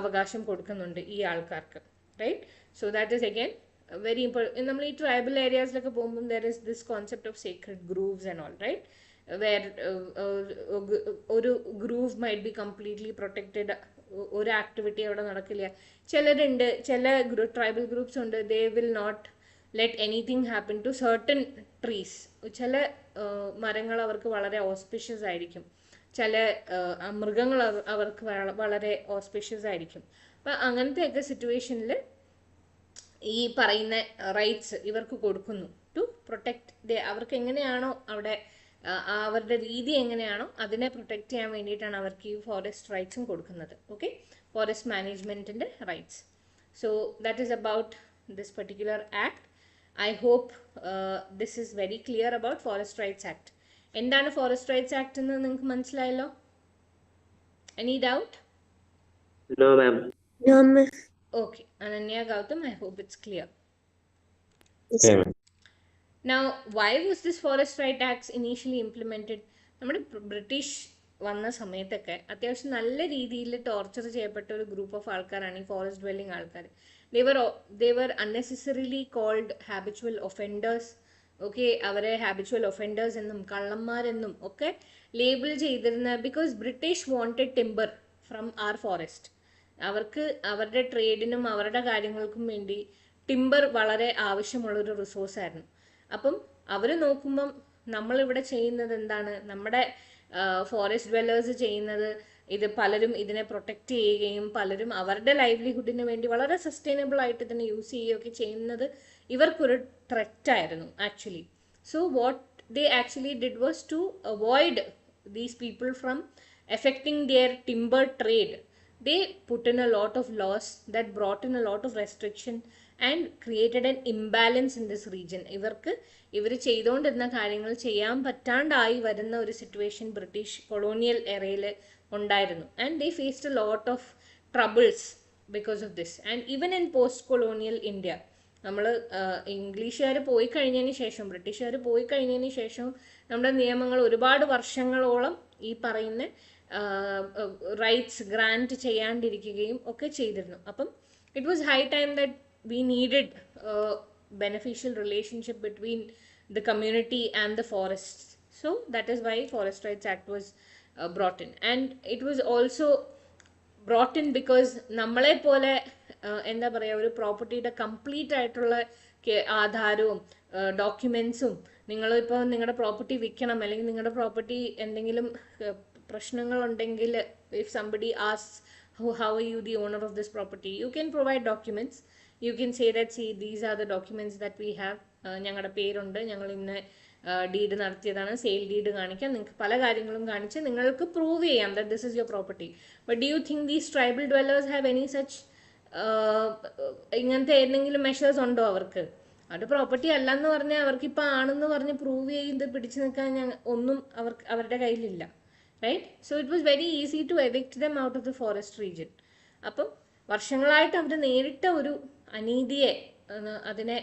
അവകാശം കൊടുക്കുന്നുണ്ട് ഈ ആൾക്കാർക്ക്, right? So that is again very important. നമ്മൾ ഈ ട്രൈബൽ ഏരിയാസിലൊക്കെ പോകുമ്പോൾ there is this concept of secret groves and all, right? Where ഒരു grove might be completely protected, ഒരു ആക്ടിവിറ്റി അവിടെ നടക്കില്ല. ചിലരുണ്ട്, ചില ട്രൈബൽ ഗ്രൂപ്പ്സ് ഉണ്ട്, they will not let anything happen to certain trees. ചില മരങ്ങൾ അവർക്ക് വളരെ ഓസ്പിഷ്യസ് ആയിരിക്കും, ചില മൃഗങ്ങൾ അവർക്ക് വളരെ ഓസ്പിഷ്യസ് ആയിരിക്കും. അപ്പം അങ്ങനത്തെയൊക്കെ സിറ്റുവേഷനിൽ ഈ പറയുന്ന റൈറ്റ്സ് ഇവർക്ക് കൊടുക്കുന്നു ടു പ്രൊട്ടക്റ്റ്. അവർക്ക് എങ്ങനെയാണോ അവിടെ അവരുടെ രീതി എങ്ങനെയാണോ അതിനെ പ്രൊട്ടക്റ്റ് ചെയ്യാൻ വേണ്ടിയിട്ടാണ് അവർക്ക് ഈ ഫോറസ്റ്റ് റൈറ്റ്സും കൊടുക്കുന്നത്. ഓക്കെ, ഫോറസ്റ്റ് മാനേജ്മെൻറ്റിൻ്റെ rights. So that is about this particular act. I hope this is very clear about forest rights act. എന്താണ് ഫോറസ്റ്റ് റൈറ്റ്സ് ആക്ട് എന്ന് നിങ്ങൾക്ക് മനസ്സിലായല്ലോ? Any doubt? No, ma'am. No, ma'am. Okay, Ananya, Gautam, I hope it's clear. Yes, Okay, ma'am. ma'am. Now, why was this Forest Right Acts initially implemented? നമ്മുടെ British വന്ന സമയത്തൊക്കെ അത്യാവശ്യം നല്ല രീതിയിൽ ടോർച്ചർ ചെയ്യപ്പെട്ട ഒരു ഗ്രൂപ്പ് ഓഫ് ആൾക്കാരാണ് ഈ ഫോറസ്റ്റ് ഡ്വെല്ലിംഗ് ആൾക്കാർ. they were unnecessarily called habitual offenders. Okay, അവരെ ഹാബിച്വൽ ഒഫൻഡേഴ്സ് എന്നും കള്ളന്മാരെന്നും ഒക്കെ ലേബിൾ ചെയ്തിരുന്ന, because British wanted timber from our forest. അവർക്ക് അവരുടെ ട്രേഡിനും അവരുടെ കാര്യങ്ങൾക്കും വേണ്ടി ടിമ്പർ വളരെ ആവശ്യമുള്ളൊരു റിസോഴ്സായിരുന്നു. അപ്പം അവർ നോക്കുമ്പം നമ്മളിവിടെ ചെയ്യുന്നത് എന്താണ്, നമ്മുടെ ഫോറസ്റ്റ് ഡ്വെല്ലേഴ്സ് ചെയ്യുന്നത് ഇത് പലരും ഇതിനെ പ്രൊട്ടക്റ്റ് ചെയ്യുകയും പലരും അവരുടെ ലൈവ്ലിഹുഡിന് വേണ്ടി വളരെ സസ്റ്റൈനബിൾ ആയിട്ട് ഇതിനെ യൂസ് ചെയ്യുകയൊക്കെ ചെയ്യുന്നത് ഇവർക്കൊരു ത്രെറ്റായിരുന്നു actually. So what they actually did was to avoid these people from affecting their timber trade. They put in a lot of laws that brought in a lot of restriction and created an imbalance in this region. ഇവർ ചെയ്തുകൊണ്ടിരുന്ന കാര്യങ്ങൾ ചെയ്യാൻ പറ്റാണ്ടായി വരുന്ന ഒരു situation British colonial എറയിൽ ഉണ്ടായിരുന്നു. And they faced a lot of troubles because of this. And even in post colonial India, നമ്മൾ ഇംഗ്ലീഷുകാർ പോയി കഴിഞ്ഞതിന് ശേഷം, ബ്രിട്ടീഷുകാർ പോയി കഴിഞ്ഞതിന് ശേഷം നമ്മുടെ നിയമങ്ങൾ ഒരുപാട് വർഷങ്ങളോളം ഈ പറയുന്ന റൈറ്റ്സ് ഗ്രാൻറ്റ് ചെയ്യാണ്ടിരിക്കുകയും ഒക്കെ ചെയ്തിരുന്നു. അപ്പം it was high time that we needed beneficial relationship between the community and the forests. So that is why Forest Rights Act was brought in. And it was also brought in because നമ്മളെ പോലെ എന്താ പറയുക, ഒരു പ്രോപ്പർട്ടിയുടെ complete ആയിട്ടുള്ള ആധാരവും ഡോക്യുമെൻസും, നിങ്ങളിപ്പോൾ നിങ്ങളുടെ property വിൽക്കണം അല്ലെങ്കിൽ നിങ്ങളുടെ പ്രോപ്പർട്ടി എന്തെങ്കിലും പ്രശ്നങ്ങളുണ്ടെങ്കിൽ, if somebody asks how are you the owner of this property, you can provide documents. You can say that, see, these are the documents that we have. ഞങ്ങളുടെ പേരുണ്ട്, ഞങ്ങൾ ഇന്ന് ഡീഡ് നടത്തിയതാണ്, സെയിൽ ഡീഡ് കാണിക്കാം, നിങ്ങൾക്ക് പല കാര്യങ്ങളും കാണിച്ച് നിങ്ങൾക്ക് പ്രൂവ് ചെയ്യാം that this is your property. But do you think these tribal dwellers have any such ഇങ്ങനത്തെ ഏതെങ്കിലും മെഷേഴ്സ് ഉണ്ടോ അവർക്ക്? അത് പ്രോപ്പർട്ടി അല്ലെന്ന് പറഞ്ഞാൽ അവർക്കിപ്പോൾ ആണെന്ന് പറഞ്ഞ് പ്രൂവ് ചെയ്ത് പിടിച്ചു നിൽക്കാൻ ഒന്നും അവരുടെ കയ്യിലില്ല, right? So it was very easy to evict them out of the forest region. അപ്പം വർഷങ്ങളായിട്ട് അവർ നേരിട്ട ഒരു അനീതിയെ, അതിനെ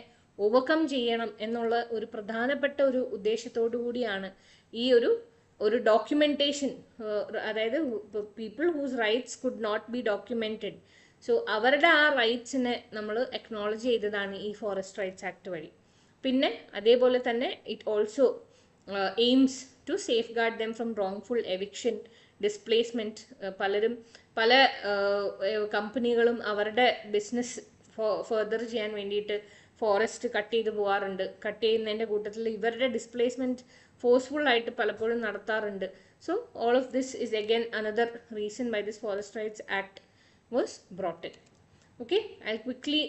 ഓവർകം ചെയ്യണം എന്നുള്ള ഒരു പ്രധാനപ്പെട്ട ഒരു ഉദ്ദേശത്തോടു കൂടിയാണ് ഈ ഒരു ഡോക്യുമെൻറ്റേഷൻ, അതായത് people whose rights could not be documented. So അവരുടെ ആ റൈറ്റ്സിനെ നമ്മൾ അക്നോളജ് ചെയ്തതാണ് ഈ ഫോറസ്റ്റ് റൈറ്റ്സ് ആക്ട് വഴി. പിന്നെ അതേപോലെ തന്നെ it also aims to safeguard them from wrongful eviction, displacement. പല കമ്പനികളും അവരുടെ ബിസിനസ് ഫർദർ ചെയ്യാൻ വേണ്ടിയിട്ട് ഫോറസ്റ്റ് കട്ട് ചെയ്ത് പോകാറുണ്ട്. കട്ട് ചെയ്യുന്നതിൻ്റെ കൂട്ടത്തിൽ ഇവരുടെ ഡിസ്പ്ലേസ്മെൻറ്റ് ഫോഴ്സ്ഫുള്ളായിട്ട് പലപ്പോഴും നടത്താറുണ്ട്. So all of this is again another reason why this forest rights act was brought in. Okay, I'll quickly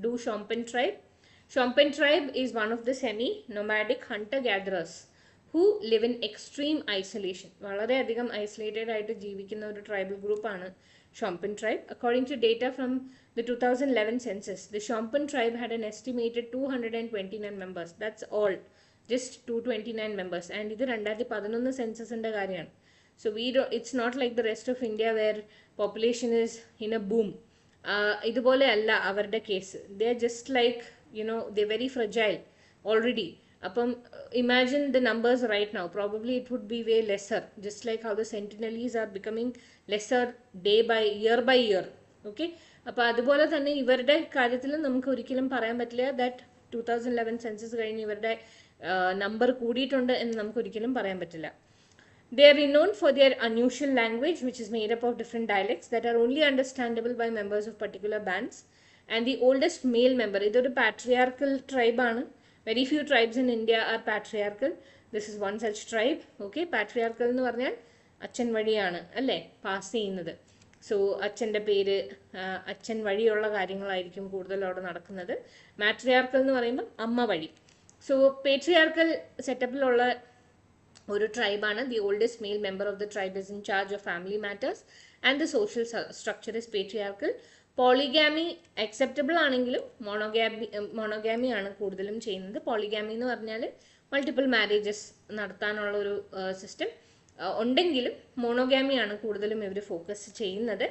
do Shompen tribe. Shompen tribe is one of the semi-nomadic hunter-gatherers who live in extreme isolation. വളരെയധികം isolated ആയിട്ട് ജീവിക്കുന്ന ഒരു tribal ഗ്രൂപ്പാണ് Shompen tribe. According to data from the 2011 census, the Shompen tribe had an estimated 229 members. That's all. Just 229 members. And ഇത് 2011 സെൻസസിൻ്റെ കാര്യമാണ്. So it's not like the rest of India where population is in a boom. ഇതുപോലെ അല്ല അവരുടെ case. They are just like, they're very fragile already. അപ്പം imagine the numbers right now. Probably it would be way lesser. Just like how the Sentinelese are becoming lesser year by year. Okay? അപ്പോൾ അതുപോലെ തന്നെ ഇവരുടെ കാര്യത്തിൽ നമുക്ക് ഒരിക്കലും പറയാൻ പറ്റില്ല that 2011 സെൻസസ് കഴിഞ്ഞ് ഇവരുടെ നമ്പർ കൂടിയിട്ടുണ്ട് എന്ന് നമുക്ക് ഒരിക്കലും പറയാൻ പറ്റില്ല. They are renowned for their unusual language, which is made up of different dialects that are only understandable by members of particular bands. And the oldest male member, this is a patriarchal tribe. Very few tribes in India are patriarchal. This is one such tribe. Okay, patriarchal nu parnal achan vadiyana alle pass cheyyunnathu. So achന്റെ പേര് അച്ഛൻ വഴിയുള്ള കാര്യങ്ങളായിരിക്കും കൂടുതൽ അവിടെ നടക്കുന്നത്. Matriarchal എന്ന് പറയുമ്പോൾ അമ്മ വഴി. സോ പേട്രിയാർക്കൽ സെറ്റപ്പിലുള്ള ഒരു ട്രൈബാണ്. The oldest male member of the tribe is in charge of family matters and the social structure is patriarchal. Polygamy acceptable ആണെങ്കിലും മോണോഗാമി ആണ് കൂടുതലും ചെയ്യുന്നത്. പോളിഗാമി എന്ന് പറഞ്ഞാൽ മൾട്ടിപ്പിൾ മാരേജസ് നടത്താനുള്ള ഒരു സിസ്റ്റം ഉണ്ടെങ്കിലും മോണോഗാമി ആണ് കൂടുതലും ഇവർ ഫോക്കസ് ചെയ്യുന്നത്.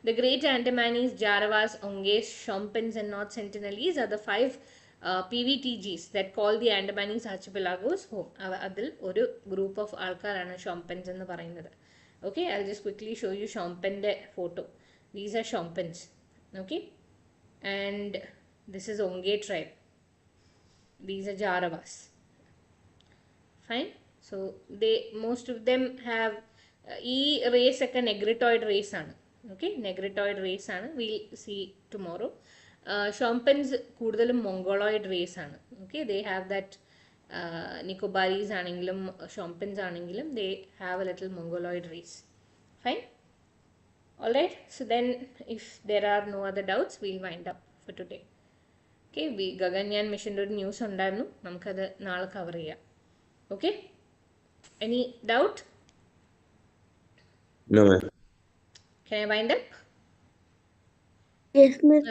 The great Andamanese, Jarawas, Onges, Shompens and north Sentinelese are the 5 PVTGs that call the Andamanese archipelagos home. അതിൽ ഒരു ഗ്രൂപ്പ് ഓഫ് ആൾക്കാരാണ് ഷോംപെൻസ് എന്ന് പറയുന്നത്. Okay, I'll just quickly show you ഷോംപെൻ്റെ photo. These are ഷോംപെൻസ്. Okay, and this is Onge tribe. These are Jaravas. Fine. So most of them have ഈ race ഒക്കെ negritoid race ആണ്. Okay, negritoid race ആണ്. Will see tomorrow. Shompens കൂടുതലും mongoloid race ആണ്. Okay, they have that Nicobarese ആണെങ്കിലും ഷോംപെൻസ് ആണെങ്കിലും they have a little mongoloid race. Fine. Alright, so then if there are no other doubts, we'll wind up for today. Okay, Gaganyaan mission ഒരു news ഉണ്ടായിരുന്നു, നമുക്കത് നാളെ cover ചെയ്യാം. Okay, any doubt? No, ma'am. Can I wind up? Yes, ma'am.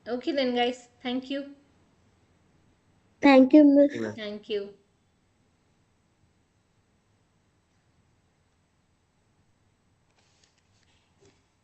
Okay then guys, thank you. Thank you, ma'am. Thank you.